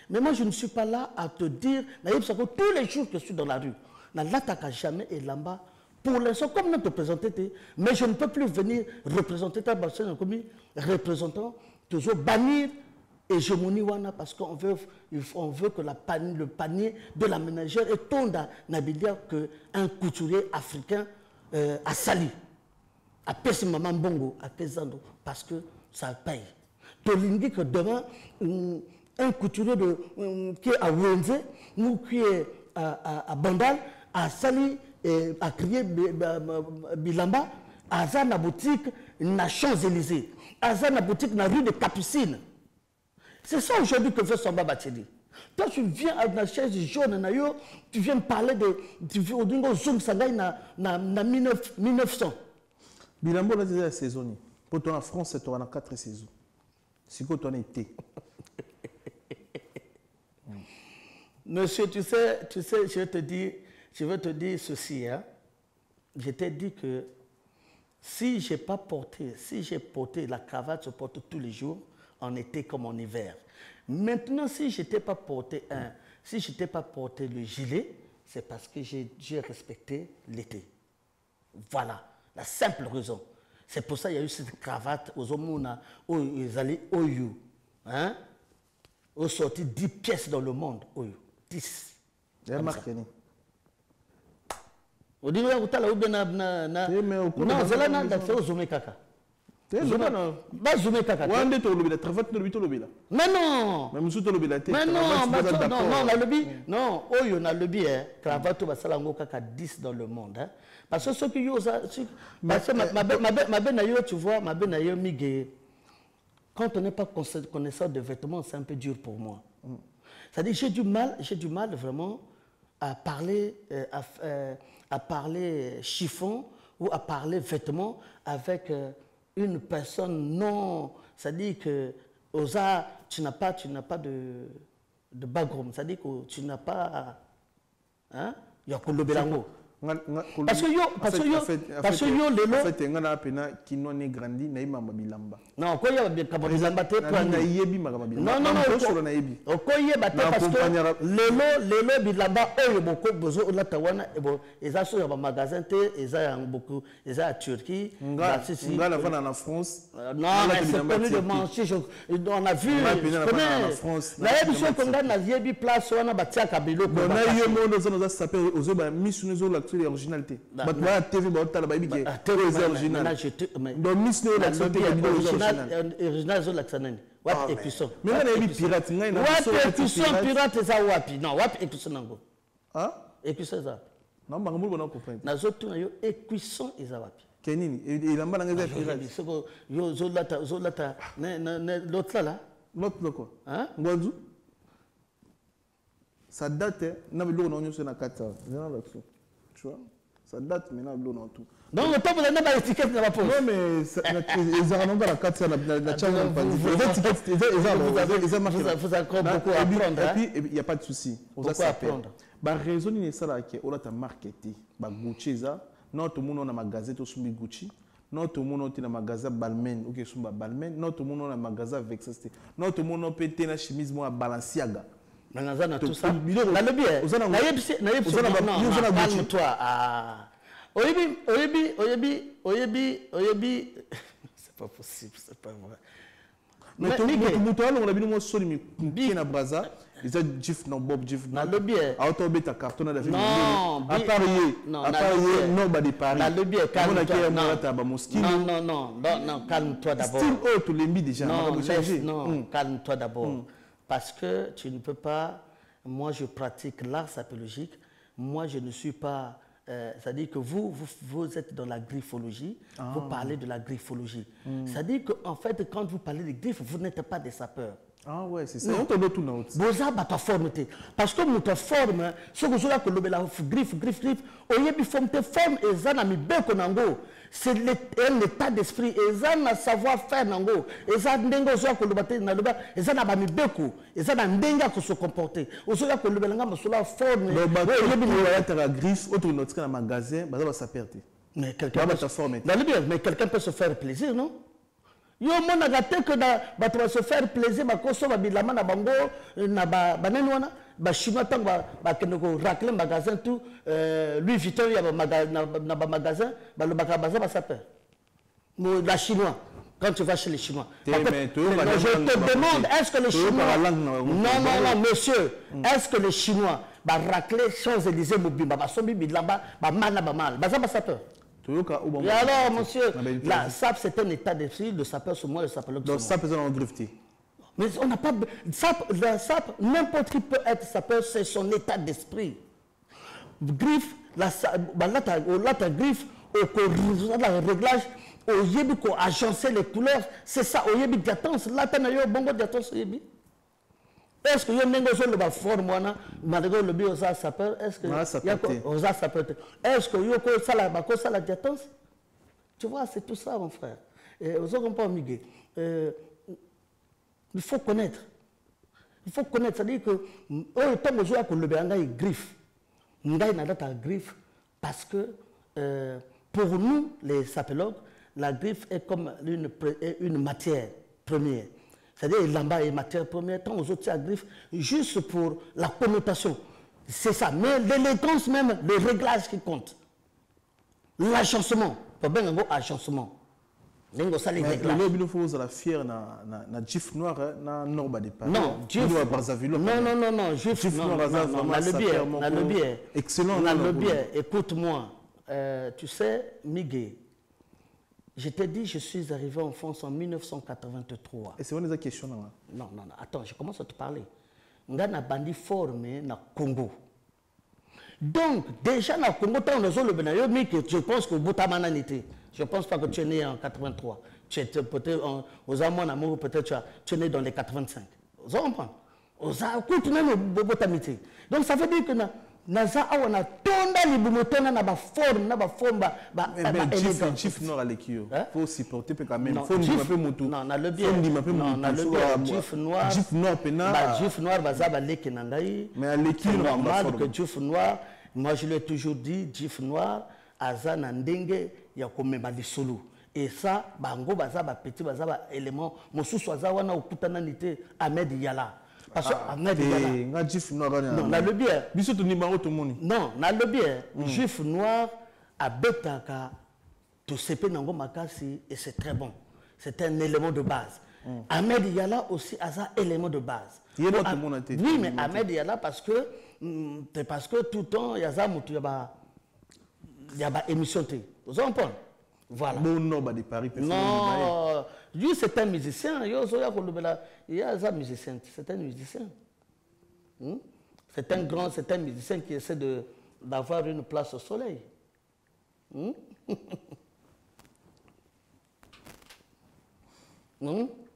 mais moi, je ne suis pas là à te dire, tous les jours que je suis dans la rue, n'a l'attaque jamais et Lamba. Pour l'instant, comme nous te présenter, mais je ne peux plus venir représenter ta personne comme représentant, toujours bannir hégémonie wana parce qu'on veut que le panier de la ménagère est tonda n'abilia que un couturier africain a sali à Pessi Maman Bongo à Kezando parce que ça paye. Tolingi que demain un couturier qui est à Wenze ou qui est à Bandal à sali et à crier Bilamba à Zana boutique na Champs-Élysées à Zana boutique na rue de Capucine. C'est ça aujourd'hui que veut Samba Batili. Toi, tu viens à la chaise jaune, tu viens me parler de. Tu viens au Zoom Sangai na 1900. Bilambo, là, c'est la saison. Pour toi, en France, tu as 4 saisons. C'est quoi ton été? Monsieur, tu sais, je veux te dire ceci. Hein. Je t'ai dit que si j'ai porté la cravate, je porte tous les jours. En été comme en hiver. Maintenant, si je n'étais pas porté le gilet, c'est parce que j'ai respecté l'été. Voilà, la simple raison. C'est pour ça qu'il y a eu cette cravate aux hommes où ils allaient au you. Hein? Ils ont sorti 10 pièces dans le monde. 10. Il y a marqué. On dit, non, c'est là, c'est aux hommes kaka. Mais non, non, on a le bien, cravate va salango kaka 10 dans le monde. Parce que ceux qui osent, parce que tu vois, ma benayo migué, quand on n'est pas connaisseur de vêtements, c'est un peu dur pour moi. C'est-à-dire, j'ai du mal vraiment à parler chiffon ou à parler vêtements avec une personne non. C'est-à-dire que tu n'as pas de background. C'est-à-dire que tu n'as pas. Hein? Il y a parce que yo lelo fait ngana pena kino ne grandi na imamba bilamba non ko ya bilamba te na yebi magaba bilamba non solo na yebi okoye bate parce que lelo bilamba oyo boko bozo la tawana ebo ezaso ya ba magasin te eza ya beaucoup eza à Turquie ngala vana na France non c'est connu de manger on a vu na France na yebi so konga na yebi place wana batia kabilo ko na yemo no zo s'appelle ozo ba misu zo l'acteur originalité ba TV ba tala ba yebi ke TV original donc misu no l'acteur original zo l'acteur wapi écusson mais on a yebi pirate ngai na wapi écusson pirate za wapi non wapi écusson nango hein écusson za non ba ngombo na comprendre na zo tuna yo écusson eza wapi kenini ilamba na ngeza pirate soko yo zo lata l'autre là l'autre quoi hein ngwanzu ça date na bilo na onyo na 4 ans tu vois ça date maintenant bilo na tout non le temps vous avez pas étiquette na pas non mais ils ont non la 4 ans la channel pas dit vous avez encore beaucoup à apprendre et puis il y a pas de souci on va apprendre ba raison ni ça là que on a ta marketing ba Gucci ça non tout le monde na magasin to sumbi Gucci non tout le monde na magasin Balmain ou que sumba Balmain non tout le monde na magasin Vexasté non tout le monde peut être na chemise moi Balenciaga na tout ça na le bien na yebisi toi oyebi c'est pas possible c'est pas vrai mais tout on a bien moi soli mi na braza ils ont gif non bob gif na le bien auto beta carton na vie non à Paris non ba de Paris na le bien non calme-toi d'abord style autre lembi déjà non calme-toi d'abord parce que tu ne peux pas. Moi, je pratique l'art sapologique. Moi, je ne suis pas... c'est-à-dire que vous êtes dans la griffologie. Vous parlez de la griffologie. C'est-à-dire qu'en fait, quand vous parlez de griffes, vous n'êtes pas des sapeurs. Ah ouais, c'est ça. On te donne tout dans vous avez ta forme. Parce que notre forme, ce que vous avez griffe, au lieu de forme, et ça n'a mis bien qu'on c'est l'état d'esprit, et ça n'a savoir-faire, et ça n'a pas et ça n'a pas mis beaucoup, et ça n'a pas se comporter. Au lieu de la forme, la griffe, autre notre dans magasin, ça va s'aperter. Mais quelqu'un peut se faire plaisir, non? Yo mona gâté que tu vas se faire plaisir ba koso ba bilama na bango na ba banani wana ba chinois tant ba kenoko racler magasin tout Louis Vuitton ya ba magasin ba le bakabaza ba s'appelle la chinois quand tu vas chez les chinois je te demande est-ce que les chinois non monsieur est-ce que les chinois ba racler Champs-Élysées mobimba ba sombi bilamba ba mana ba mal ba ça ba s'appelle. Et alors, monsieur, la SAP, c'est un état d'esprit, le sapeur sur moi, le sapeur donc, SAP, c'est un grifté. Mais on n'a pas. La SAP, n'importe qui peut être sapeur, c'est son état d'esprit. Griffe, la griffe, au réglage, au yébi, qu'on agencer les couleurs, c'est ça, au yébi diatance, là, t'as un bongo diatance, au yébi. Est-ce que yo nengo zo le ba forme wana malgré le bio ça sapeur est-ce que ça sapeur est-ce que yo ko sala ba ko sala diatance tu vois c'est tout ça mon frère et aux autres pas miguer il faut connaître c'est-à-dire que oh tant besoin que le banga il griffe ngai na data griffe parce que pour nous les sapologues la griffe est comme une matière première. C'est-à-dire l'amba est matière première, tant aux autres à griffe, juste pour la connotation. C'est ça. Mais l'élégance même, le réglage qui compte. L'agencement. Pas bien un agencement. L'engo ça les réglages. Il faut la fière na gif noir na norba de Paris. Non, gif non, gif noir na le bien. Excellent. Na le bien. Écoute-moi, tu sais, Miguel. Je t'ai dit, je suis arrivé en France en 1983. Et c'est une des questions là. Non, attends, je commence à te parler. On a bandi formé dans le Congo. Donc, déjà dans le Congo, je pense que Boutamana n'était. Je ne pense pas que tu es né en 83. Tu es peut-être aux amours, peut-être tu es né dans les 85. Vous comprenez? oza kutuna no botamite. Donc ça veut dire que naza on a tonda libumotona na ba forme Chief Noir à l'équipe. Faut supporter quand même. Faut nous un peu moto. Non, na le bien. Non, na le bien. Chief Noir. Chief Noir pena. Ba Chief Noir baza ba leki nangai. Mais à l'équipe normal que Chief Noir, moi je l'ai toujours dit, Chief Noir aza na ndenge ya komema lisolo. Et ça bango baza ba petit baza ba élément mosusu aza wana okutana nité Ahmed Yala. Parce que Ahmed Yala. Non, na le bien. Biso to numéro tout monde. Non, na le bien. Juif Noir a betaka to sepe nango makasi et c'est très bon. C'est un élément de base. Ahmed Yala aussi a un élément de base. Oui, mais Ahmed Yala parce que tout le temps il y a ça il y a émission T. Vous comprenez? Voilà. Bon, non, de Paris. Non, lui c'est un musicien. Il y a un musicien. C'est un musicien. C'est un musicien qui essaie d'avoir une place au soleil.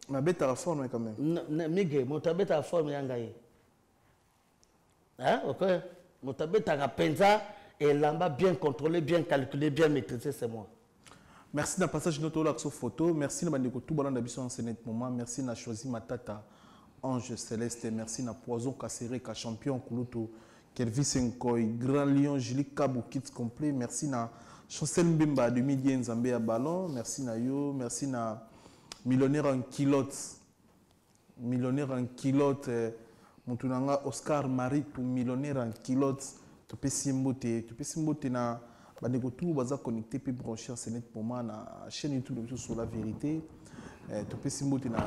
Ma bête à la forme quand même. Miguel, mon tabette à la forme yangaye. Hein, ok. Mon tabette à la penza et l'amba bien contrôlé, bien calculé, bien maîtrisé, c'est moi. Merci d'un passage de notre photo. Merci de tout balan d'habitude en ce moment. Merci de choisi Matata Ange Céleste. Merci de Poison Kasséré, champion Kouloutou, Kelvis Nkoy, Grand Lion, Julie Kabou, Kids complet. Merci na Chancel Mbemba de Midi Nzambé à Ballon. Merci na yo. Merci na Millionnaire en Kilote. Millionnaire en Kilote. Montunanga Oscar Marie pour Millionnaire en Kilote. Tu peux simboter na. Tout baza connecté puis branché en ce moment na chaîne YouTube sur la vérité. Tu peux simboter na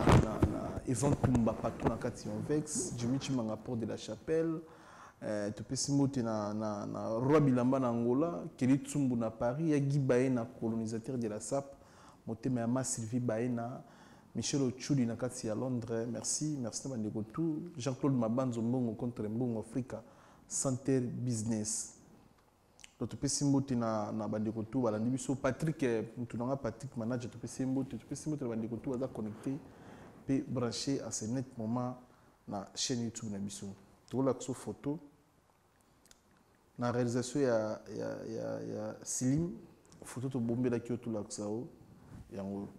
Evan Kumba partout na Kati Vex, Jimmy Chimanga Port de la Chapelle. Tu peux simboter na Roi Bilamba na Angola, Kelly Tsumbu na Paris, Yagi Baena colonisateur de la SAP, Motema Ama Sylvie Baena, Michel Ochudi na Kati à Londres. Merci na tout. Jean-Claude Mabanzo Mbongo contre Mbongo Africa Center Business. Tu peux simboter na bandeko tout voilà nibiso Patrick tu n'as Patrick manager tu peux simboter na bandeko tout va connecter puis brancher à ce net moment na chaîne YouTube na biso tu vois la photo na réalisation ya Silim photo to bombe la kio tout la xao yango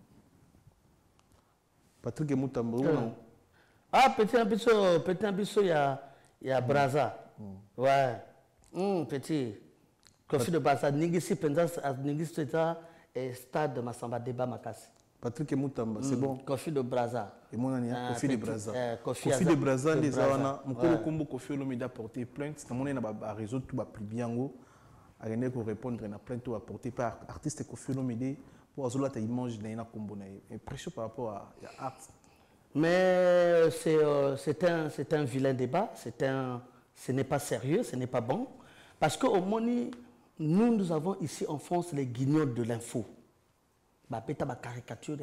Patrick Mutambo ah petit un biso ya Braza ouais petit Kofi de Bassa, Ningisi Penzas, Ningisi Stade Massamba Deba Makasi. Patrick Moutamba, c'est bon. Kofi de Braza. Et mon ami, Kofi de Braza. Kofi de Braza, les Awana, mon combo Kofi Olomide a porté plainte. C'est mon réseau tout va plus bien. A gagné pour répondre à plainte tout apporté par artiste Kofi Olomide pour azola ta image d'Aina Kombo. Et pression par rapport à art. Mais c'est un vilain débat. Ce n'est pas sérieux, ce n'est pas bon. Parce qu'au Moni, nous avons ici en France les guignols de l'info. Beta ba caricature, il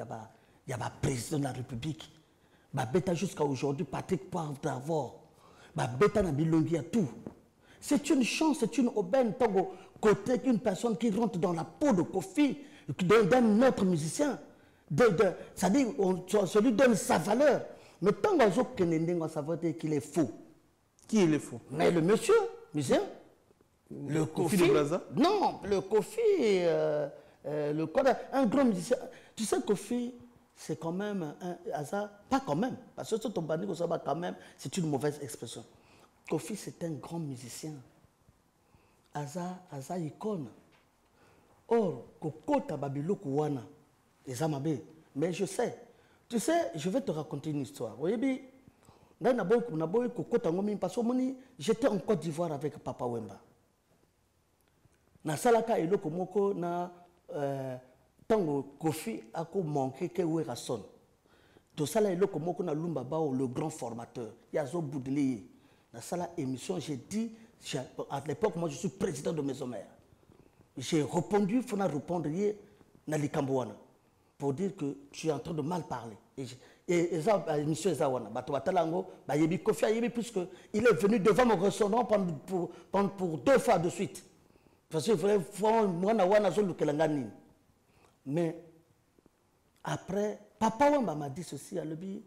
y a un président de la République. Beta jusqu'à aujourd'hui, Patrick Poivre d'Avor. Beta na bilongi à tout. C'est une chance, c'est une aubaine, Togo, côté qu'une personne qui rentre dans la peau de Kofi, d'un autre musicien. C'est-à-dire, on lui donne sa valeur. Mais tant qu'on savoir qu'il est faux. Qui est le faux? Mais le monsieur, musicien. Le Kofi de Braza? Non, le Kofi, un grand musicien. Tu sais, Kofi, c'est quand même un hasard. Pas quand même, parce que ton bandit, quand même, c'est une mauvaise expression. Kofi, c'est un grand musicien. Hasard icône. Or, Kokota Babilo Kouana, les Amabé. Mais je sais, tu sais, je vais te raconter une histoire. Vous voyez, j'étais en Côte d'Ivoire avec Papa Wemba. Na salaka eloko moko na tango Kofi ako manqué que Werason. To sala eloko moko na Lumba Bao le grand formateur. Yazo Boudelier. Na sala émission j'ai dit à l'époque moi je suis président de Maison Mère. J'ai répondu, il faut répondre na Likamboana pour dire que tu es en train de mal parler. Et ça émission Zawana bato batalango ba yebi Kofi yebi puisque il est venu devant mon restaurant pour 2 fois de suite. Parce que mais après, Papa Wamba m'a dit ceci à l'objet.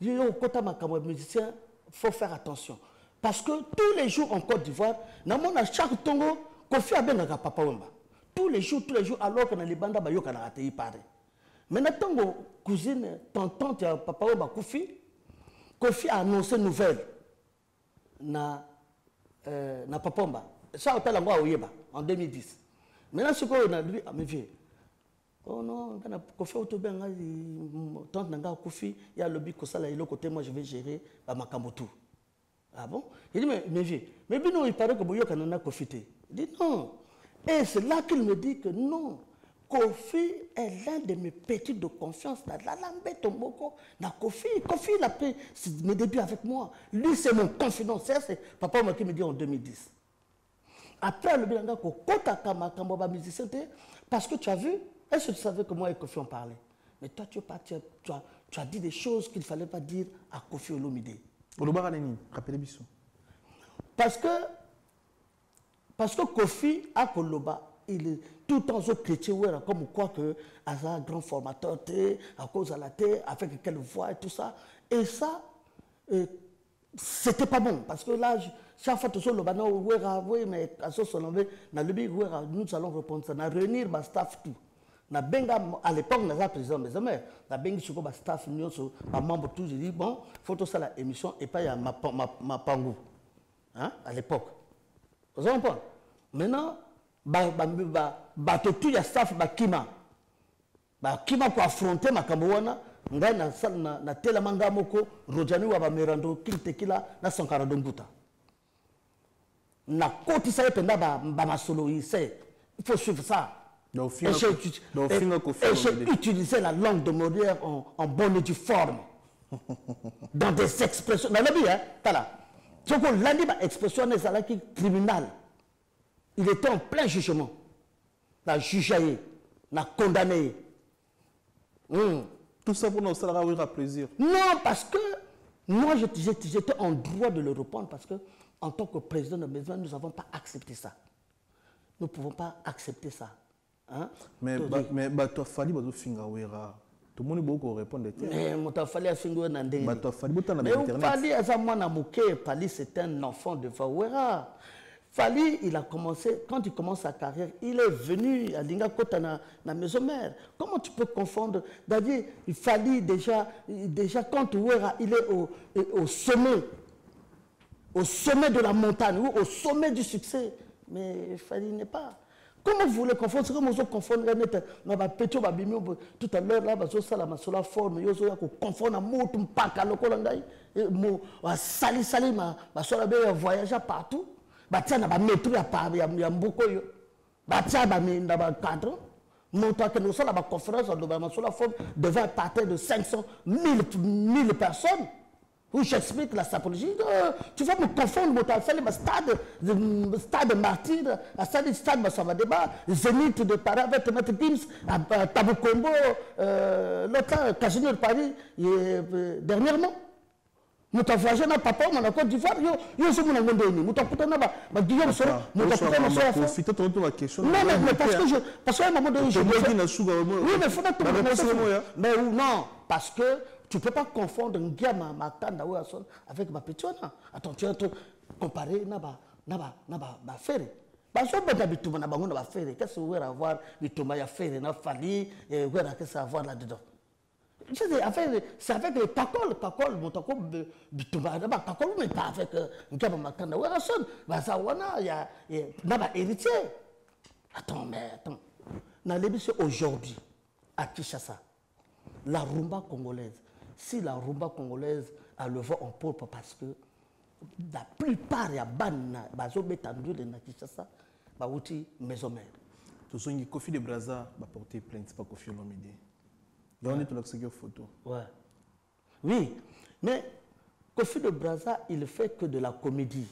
musicien, il faut faire attention. Parce que tous les jours en Côte d'Ivoire, à chaque tongo, Kofi a bien Papa Wemba. Tous les jours, alors qu'on a les bandes, il y a raté pareil. Maintenant, tongo, cousine, tonton, Papa Wemba, Kofi a annoncé une nouvelle. Na Papa Wemba. Ça, on a Oyeba en 2010. Maintenant, ce qu'on a dit, mes vieux. Oh non, Kofi Otobenga, tante Nanga Kofi, il y a le but que ça, là, côté, moi je vais gérer ma Kamotu. Ah bon? Il dit, mais vieux, mais non, il paraît que Boyo Kanana Kofi. Il dit non. Et c'est là qu'il me dit que non. Kofi est l'un de mes petits de confiance. Kofi, il a fait mes débuts avec moi. Lui, c'est mon confident. C'est papa qui me dit en 2010. Après, le bilan, musicien, parce que tu as vu, est-ce que tu savais que moi et Kofi on parlait? Mais toi, tu as dit des choses qu'il ne fallait pas dire à Kofi Olomide. Rappelez-moi. Parce que Kofi a Koloba, il est tout le temps chrétien, comme quoi que un grand formateur, à cause de la terre, avec quelle voix et tout ça. Et ça, c'était pas bon. Parce que là, chaque fois que nous allons répondre ça. Nous allons réunir le staff tout. À l'époque, nous avons président des hommes. Nous avons staff, nous avons membre tout. J'ai dit, bon, il faut tout ça l'émission et pas ma pangou. Hein, à l'époque. Vous avez compris? Maintenant, tout le staff, Kima. Kima pour affronter ma Kambowana, na tela manga moko, Rojani wa Merando, Kiltekila, na Sankara Donguta. Na côté ça, il solo, il faut suivre ça. Et j'ai utilisé la langue de Molière en bonne et due forme. Dans des expressions. Dans la vie, hein, t'as là. Donc, l'expression est criminelle. Il était en plein jugement. La jugé, la condamné. Tout ça pour nous faire plaisir. Non, parce que moi, j'étais en droit de le répondre parce que, en tant que président de maison, nous n'avons pas accepté ça. Nous ne pouvons pas accepter ça. Hein? Mais tu as fallu que tu tout le monde peut répondre. Mais Fali, c'est un enfant de Fawera. Fali, il a commencé, quand il commence sa carrière, il est venu à Linga Kota na maison mère. Comment tu peux confondre? C'est-à-dire, Fali, déjà quand Ouera, il est au sommet de la montagne, ou au sommet du succès. Mais Fali n'est pas. Comment vous voulez confondre? C'est comme vous confondre tout à l'heure, là, sur la forme, vous confondre voyager partout. Batia na ba métro ya mboko yo. Batia ba minda ba cadre. Montant que nous sommes à la conférence sur la forme devant un parterre de 500 1000 personnes. Où j'explique la sapologie. Tu vas me confondre, le stade martyr, le stade Massavadeba, Zénith de Paris avec Maître Gims, Taboukombo, l'autre Casino de Paris, dernièrement. Nous avons voyagé dans Papa, on a Côte d'Ivoire, nous sommes dans le monde. Nous avons Guillaume Soro, nous avons non, mais parce qu'à un moment donné, oui, mais il faut que mais non, parce que tu ne peux pas confondre Ndiama Makanda avec ma petite. Attends, tu vas comparer na ferry. Parce que tu vas na ferry. Qu'est-ce que vous voulez avoir na ferry, na fali, qu'est-ce que ça va avoir là-dedans? C'est avec les Kakol, mon Kakol, mais pas avec Ndiama Makanda. Il y a héritier. Attends. Aujourd'hui, à Kinshasa, la rumba congolaise, si la rumba congolaise a le vent en poupe parce que la plupart des bannes sont étendues dans Kinshasa, c'est maison mère. Tout ce qui est Kofi de Brazza va porter plainte, c'est pas Kofi Olomide. Là, on est tout là, photo. Ouais. Oui, mais Kofi de Brazza, il ne fait que de la comédie.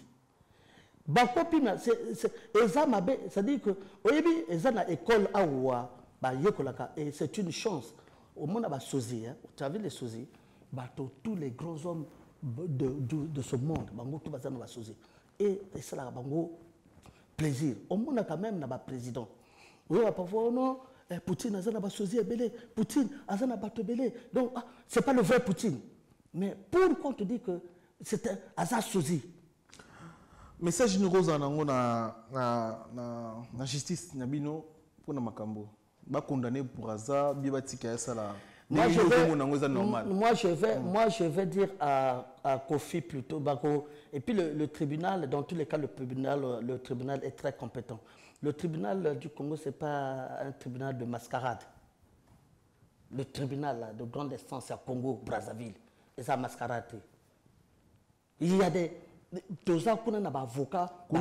Bakopina, c'est-à-dire que, au début, ils ont une école à Oua, et c'est une chance. Au monde, tu as vu les sosies, tous les grands hommes de ce monde, et c'est là, plaisir. Au monde, quand même, il y a un président. Oui, parfois, non, Poutine, il y a un sosie belé, Poutine, il y a un belé. Donc, ce n'est pas le vrai Poutine. Mais pourquoi on te dit que c'est un hasard sosie? Message nous rose en na justice nabino pour na makambo. Ba condamné pour hasard, bi batika ya sala. Moi je vais dire à Kofi plutôt, et puis le tribunal, dans tous les cas, le tribunal est très compétent. Le tribunal du Congo, ce n'est pas un tribunal de mascarade. Le tribunal de grande instance à Congo, Brazzaville, et ça mascarade. Il y a des avocat pour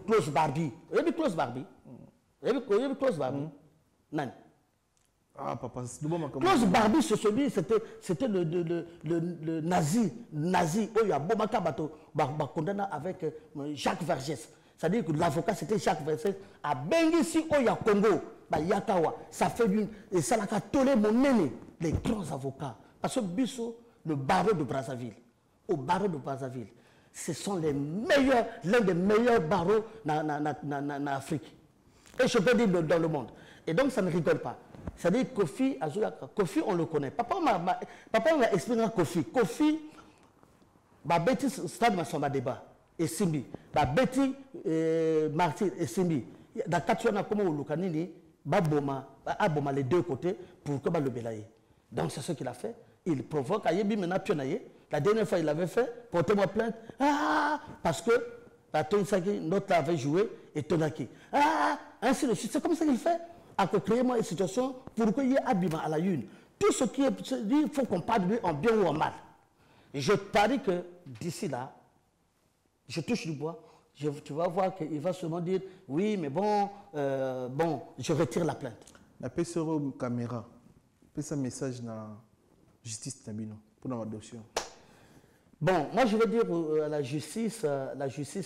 close Barbie. Close Barbie. Close Barbie. Non. Ah, papa, Close Barbie, c'était le nazi. Oh, il y a Bomaka Bato, condamné avec Jacques Vergès. C'est-à-dire que l'avocat, c'était Jacques Vergès. À Bengissi, oh, il y a Congo, Yakawa. Ça fait une. Et ça l'a tolé mon nez, les grands avocats. Parce que Bissot, le barreau de Brazzaville, au barreau de Brazzaville, ce sont les meilleurs, l'un des meilleurs barreaux en Afrique. Et je peux dire dans le monde. Et donc, ça ne rigole pas. C'est-à-dire Kofi, Kofi, on le connaît. Papa m'a expliqué Kofi. Kofi, Betty Stade Massamba débat, et Simbi. Betty Martin et Simbi. Dans 4 ans, comment on le connaît, Aboma les deux côtés pour que le belaye. Donc, c'est ce qu'il a fait. Il provoque. La dernière fois, il avait fait, portez-moi plainte. Ah, parce que notre avait joué et Tonaki. Ah, ainsi de suite. C'est comme ça qu'il fait. À créer moi une situation pour qu'il y ait Abima à la une. Tout ce qui est dit, il faut qu'on parle de lui en bien ou en mal. Et je parie que d'ici là, je touche du bois, tu vas voir qu'il va seulement dire oui, mais bon, je retire la plainte. La PSO caméra, un message dans la justice pour l'adoption. Bon, moi je veux dire la justice,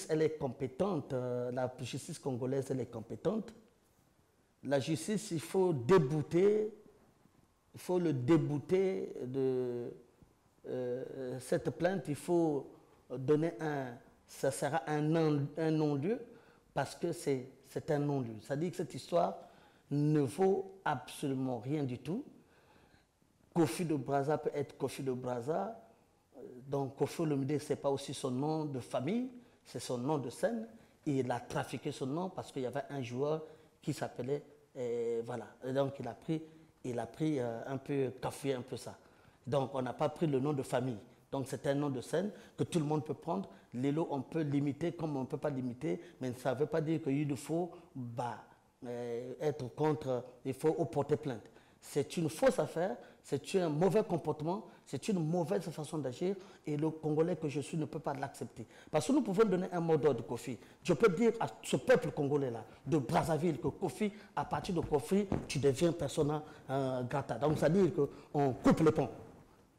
elle est compétente, la justice congolaise, elle est compétente. La justice, il faut le débouter de cette plainte, il faut donner ça sera un non-lieu, parce que c'est un non-lieu. C'est-à-dire que cette histoire ne vaut absolument rien du tout. Kofi de Brazza peut être Kofi de Brazza, donc Kofi Olomide, ce n'est pas aussi son nom de famille, c'est son nom de scène. Il a trafiqué son nom parce qu'il y avait un joueur qui s'appelait, voilà, et donc il a pris un peu, café un peu ça. Donc on n'a pas pris le nom de famille. Donc c'est un nom de scène que tout le monde peut prendre. Les lots, on peut limiter comme on ne peut pas limiter, mais ça ne veut pas dire qu'il faut être contre, il faut porter plainte. C'est une fausse affaire, c'est un mauvais comportement, c'est une mauvaise façon d'agir et le Congolais que je suis ne peut pas l'accepter. Parce que nous pouvons donner un mot d'ordre de Kofi. Je peux dire à ce peuple congolais-là, de Brazzaville, que Kofi, à partir de Kofi, tu deviens persona grata. Donc ça veut dire qu'on coupe les ponts.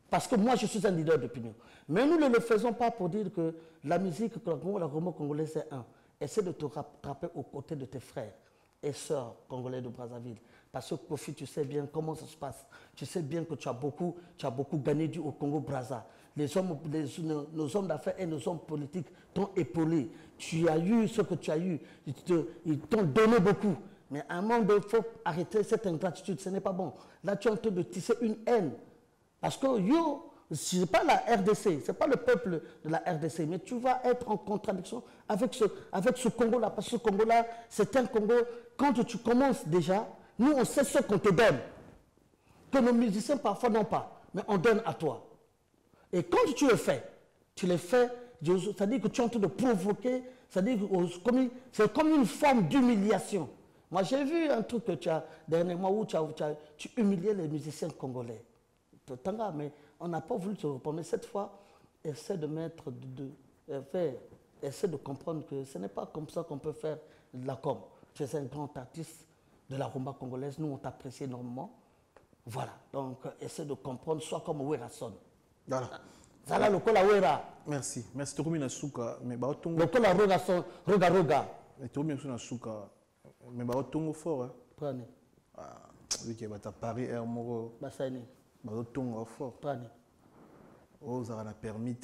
Parce que moi, je suis un leader d'opinion. Mais nous ne le faisons pas pour dire que la musique, la Romo congolaise, c'est un. Essaie de te rattraper aux côtés de tes frères et sœurs congolais de Brazzaville. Parce que Kofi, tu sais bien comment ça se passe. Tu sais bien que tu as beaucoup gagné au Congo-Brazza. Nos hommes d'affaires et nos hommes politiques t'ont épaulé. Tu as eu ce que tu as eu. Ils t'ont donné beaucoup. Mais à un moment donné, il faut arrêter cette ingratitude. Ce n'est pas bon. Là, tu es en train de tisser une haine. Parce que ce n'est pas la RDC, ce n'est pas le peuple de la RDC, mais tu vas être en contradiction avec ce Congo-là. Parce que ce Congo-là, c'est un Congo, quand tu commences déjà, nous on sait ce qu'on te donne, que nos musiciens parfois n'ont pas, mais on donne à toi. Et quand tu le fais, c'est-à-dire que tu es en train de provoquer, c'est-à-dire que c'est comme une forme d'humiliation. Moi j'ai vu un truc que tu as dernièrement où tu humiliais les musiciens congolais. Mais on n'a pas voulu te répondre. Mais cette fois, essaie de essaie de comprendre que ce n'est pas comme ça qu'on peut faire de la com. Tu es un grand artiste de la rumba congolaise. Nous, on t'apprécie énormément. Voilà. Donc, essaie de comprendre, soit comme Wera Son. Voilà. Zala lokola Wera. Merci. Merci. Tu as souka. Mais lokola Roga Son. Roga. Mais tu as souka. Mais tu as fort. Prenez. Ah, oui, tu as Paris Air Moro. Bassani. Bazotonga fort. Prani. Oh, ça a permis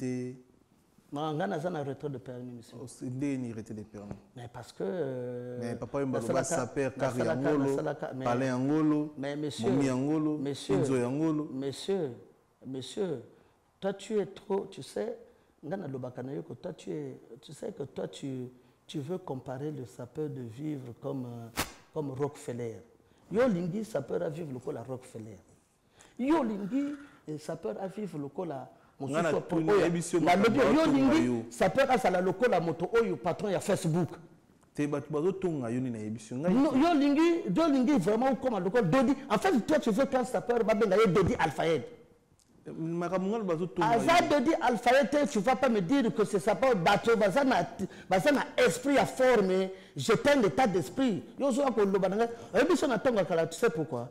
Non, Ghana a un retrait de permis, monsieur. C'est un retrait de permis. Mais parce que... mais papa, il m'a sapé Kari Angolo, Palais Angolo, Momi Angolo, Monsieur, toi tu es trop, tu sais, Ghana Lobakanayoko, toi tu sais que toi tu veux comparer le sapeur de vivre comme Rockefeller. Yo lingi sapeur à vivre le col à Rockefeller. Yo lingi sapeur à vivre le col à ça peut être la locola moto oyo patron ya Facebook. Te batu bazotonga yoni na émission ngai. Yo lingi vraiment comme locola Dodi. En fait toi tu veux quand ça peut babenga ye Dodi Alphaed. Makamungal bazotonga. Azad Dodi Alphaed tu vas pas me dire que c'est ça pas bateau bazana esprit à forme, jeter un état d'esprit. Yo zo ko lobananga. Émission na tonga kala tu sais pourquoi?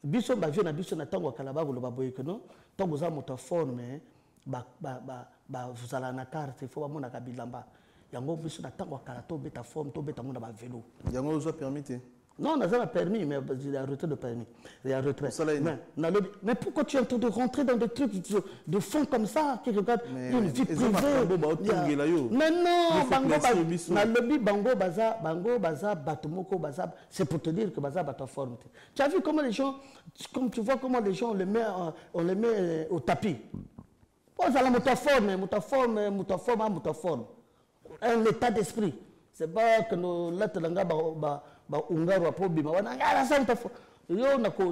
Biso ba vieux na biso na tonga kala ba ko loba boye que non. Tongo za moto forme vous allez na carte il faut amona kabilamba yango biso na tango kala to beta forme to beta mona ba vélo yango zo permis non on a pas permis mais il y a retrait de permis il y a retrait mais pourquoi tu es en train de rentrer dans des trucs de fond comme ça qui regarde une vie privée mais non bango baza batomoko baza c'est pour te dire que baza bato forme tu as vu comment les gens comme tu vois comment les gens on les met au tapis. Vous allez forme. Un état d'esprit. C'est pas que nous lettres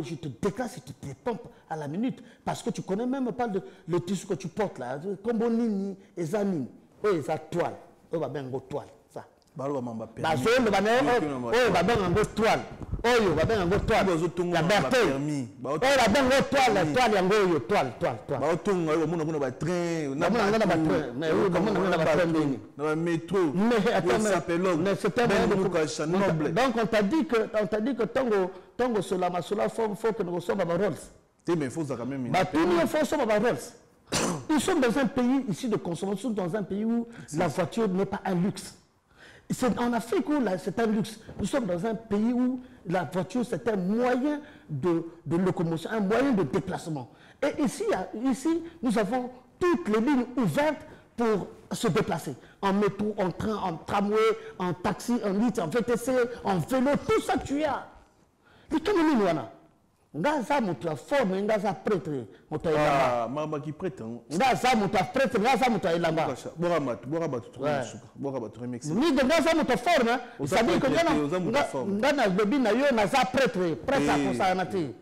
je te déclare si tu te pompes à la minute. Parce que tu connais même pas le tissu que tu portes là. Comme on nini, les amis, les toiles. On va bien go toile. Ça. La toile. Oyo ba benga ngo toile la berté oh la benga toile yango yo toile ba otunga yo mona ba train na ba train mais oui ba mona ba train na ba métro mais c'est un noble donc on t'a dit que tango cela faut que nous ressemble à Rolls mais faut ça quand même bah tout nous faut ça à Rolls nous sommes dans un pays ici de consommation dans un pays où la voiture n'est pas un luxe. C'est en Afrique où c'est un luxe. Nous sommes dans un pays où la voiture c'est un moyen de locomotion, un moyen de déplacement. Et ici, nous avons toutes les lignes ouvertes pour se déplacer. En métro, en train, en tramway, en taxi, en litre, en VTC, en vélo, tout ça tu as. Les Camerounais, voilà. Ngaza mutu forme ngaza prêtre mutu ilamba mama qui prêtre ngaza mutu prêtre ngaza mutu ilamba bora batu remixer ni de ngaza mutu forme ça dit que ngana bebi na yo naza prêtre à konsanati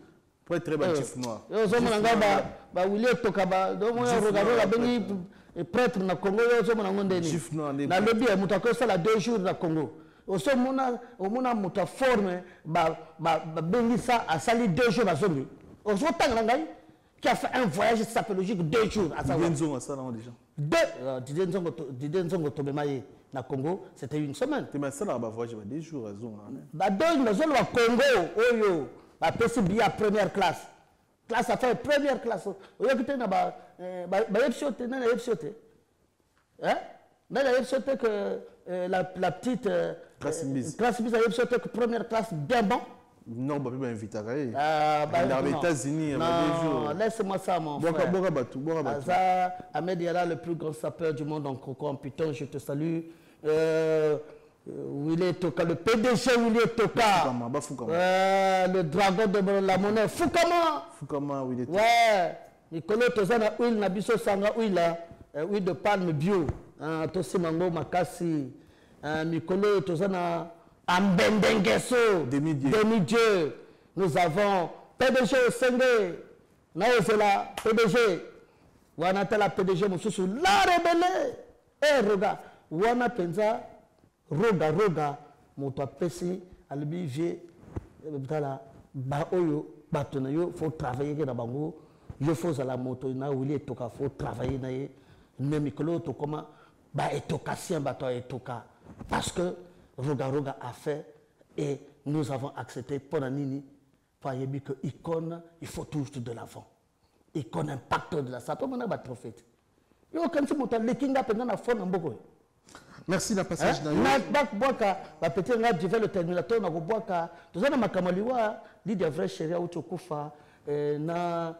prêtre ba chief noir yo zomona ngaba ba wile toka ba do mo regarder la bengi prêtre na Congo yo zomona ngondeni chief noir na lebi mutu akosala 2 jours na Congo. Au mona muta forme bengisa a sali 2 jours à Zombi. Au Zotangangai qui a fait un voyage sapologique 2 jours à savoir. Didier Nzongo Tobemaye na Congo, c'était une semaine. Tu m'as ça là voyage 2 jours à Zonga. Ba deux na zone wa Congo oyo ba pesi bien première classe. Classe à faire première classe. Oyo kité na ba yepsote na yepsote. Hein? Na yepsote que la petite classe bis a yepsote que première classe bien bon. Non, bah, pas invité à aller. Les États-Unis, non, laisse-moi ça, mon frère. Ahmed Yala, le plus grand sapeur du monde en coco, en putain, je te salue. Willy Toka, le PDG Willy Toka. Le dragon de la monnaie. Fukama, Willy Toka. Ouais. Nicolas Tozana, huile, Nabiso Sanga, huile, huile de palme bio. Tosi Mango Makasi. Nicolas Tozana. Ambendengeso, demi-dieu, nous avons PDG Senge, Naozela, PDG, Wanatela PDG Moussousou, la rebelle, Roga, Wana Penza, Roga, Moto Pesi, Alibi Vie, Baoyo, Batonayo, faut travailler dans Bango, il faut à la moto, na Willy Toka, faut travailler dans Nemikolo, Tokoma, Ba Etoka, Sien Bato Etoka, parce que Roga a fait et nous avons accepté pendant Nini, que icône, il faut toujours de l'avant. Icône impacteur de la sape, on a un prophète. Merci la passage d'ailleurs. Je vais le terminateur, je vais le Lydia Vrai Chéria Uchokufa, na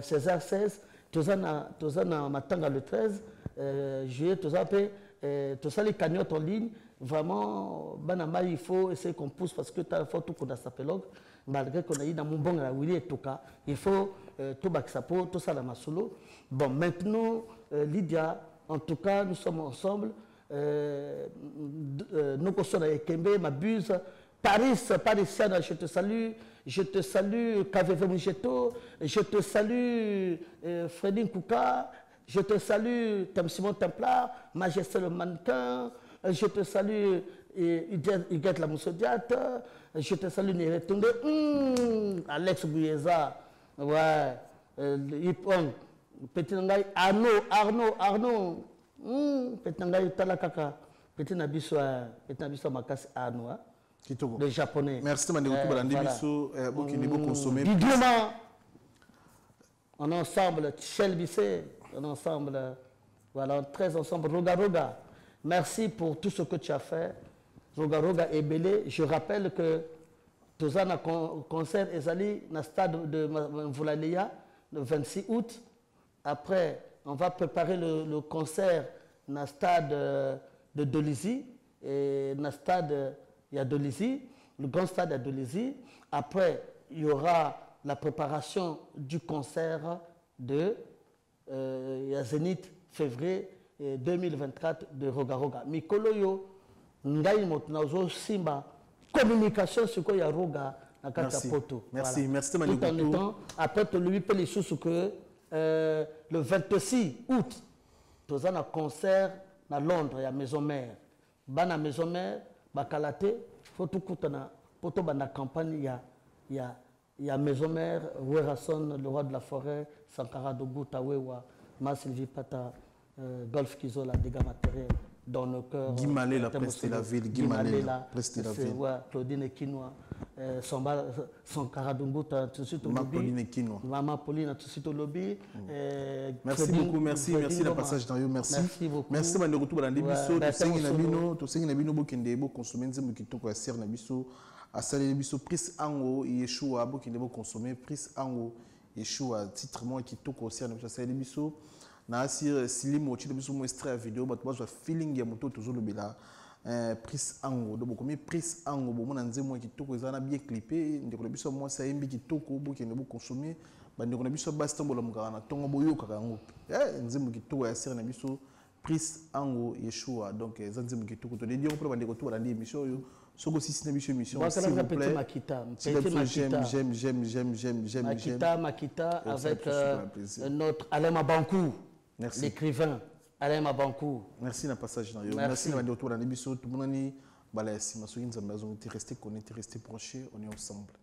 César XVI, Tozana Matanga le 13 juillet, Toza les cagnottes en ligne. Vraiment, Banama, il faut essayer qu'on pousse parce que tu as fait tout qu'on a sapelog. Malgré qu'on a eu dans mon bon la Willy et Toka, il faut tout Baksapo, tout ça la Masolo. Bon, maintenant, Lydia, en tout cas, nous sommes ensemble. Nous sommes avec Kembe, Mabuse, Parisienne, je te salue. Je te salue, KVV Moujeto. Je te salue, Fredin Kouka. Je te salue, Simon Templar, Majesté le mannequin. Je te salue, Huguette la Moussodiate. Je te salue, Néretunde. Alex Bouyeza. Ouais. Yipon. Petit Nangai. Arnaud. Petit Nangai Talakaka. Petit Nabiso Makasi Arnaud. Le japonais. Merci, Mandeko. On est ensemble, Michel Bissé. On est ensemble. Voilà, très ensemble. Roga. Merci pour tout ce que tu as fait. Roga et Belé. Je rappelle que Tozana concert Ezali dans le stade de Mvulalia le 26 août. Après, on va préparer le concert dans le stade de Dolisie et dans le stade Yadolisie, le grand stade Yadolisie. Après, il y aura la préparation du concert de Zénith février 2024 de Roga. Mikolo yo ngai motnazo simba communication sur quoi ya Roga na kata poto. Merci, voilà. Merci Tout en étant, après tu lui peux les choses que le 26 août, tu as un concert à Londres, il y a Maison Mère. Dans Maison Mère, Bakalate, faut tout coutana, pour tout la campagne, il y a Maison Mère, Werason, le roi de la forêt, Sankara Dougou, Tawewa, Ma Sylvie Pata, Golf Kizo, la dégâts matériels dans nos cœurs. Guimalé, la presse de la ville. Guimalé, la presse de la ville. Claudine Kinoa, Sankara Dougou, tout de suite au lobby. Maman Pauline, tout de suite au lobby. Merci beaucoup, merci le passage dans merci. Merci beaucoup. Merci de retour dans l'émission. Tu sais que nous avons consommé des qui sont à na biso à saler biso prise ango Yeshua qui devons consommer prise ango Yeshua titre moi qui tout concerne biso saler biso na asir silimo tu biso mo extrait vidéo but moi feeling ya moto toujours le bela prise ango donc comme prise ango bon na nzemo qui tout ezana bien clippé ndeko biso moi ça yembi qui tout ko qui devons consommer bandeko na biso basi tombola mukana tongo boyoka kango nzemo qui tout ya sir na biso prise ango Yeshua donc zanzemo qui tout ko to dire pour bandeko tout dans l'émission yo soko si c'est une émission s'il vous plaît j'aime Makita avec notre Alain Mabankou, l'écrivain Alain Mabankou. Merci na passage dans yo merci na retour dans l'émission tout le monde ni bala si masoki nzambe azongi rester connecté rester branché on est ensemble.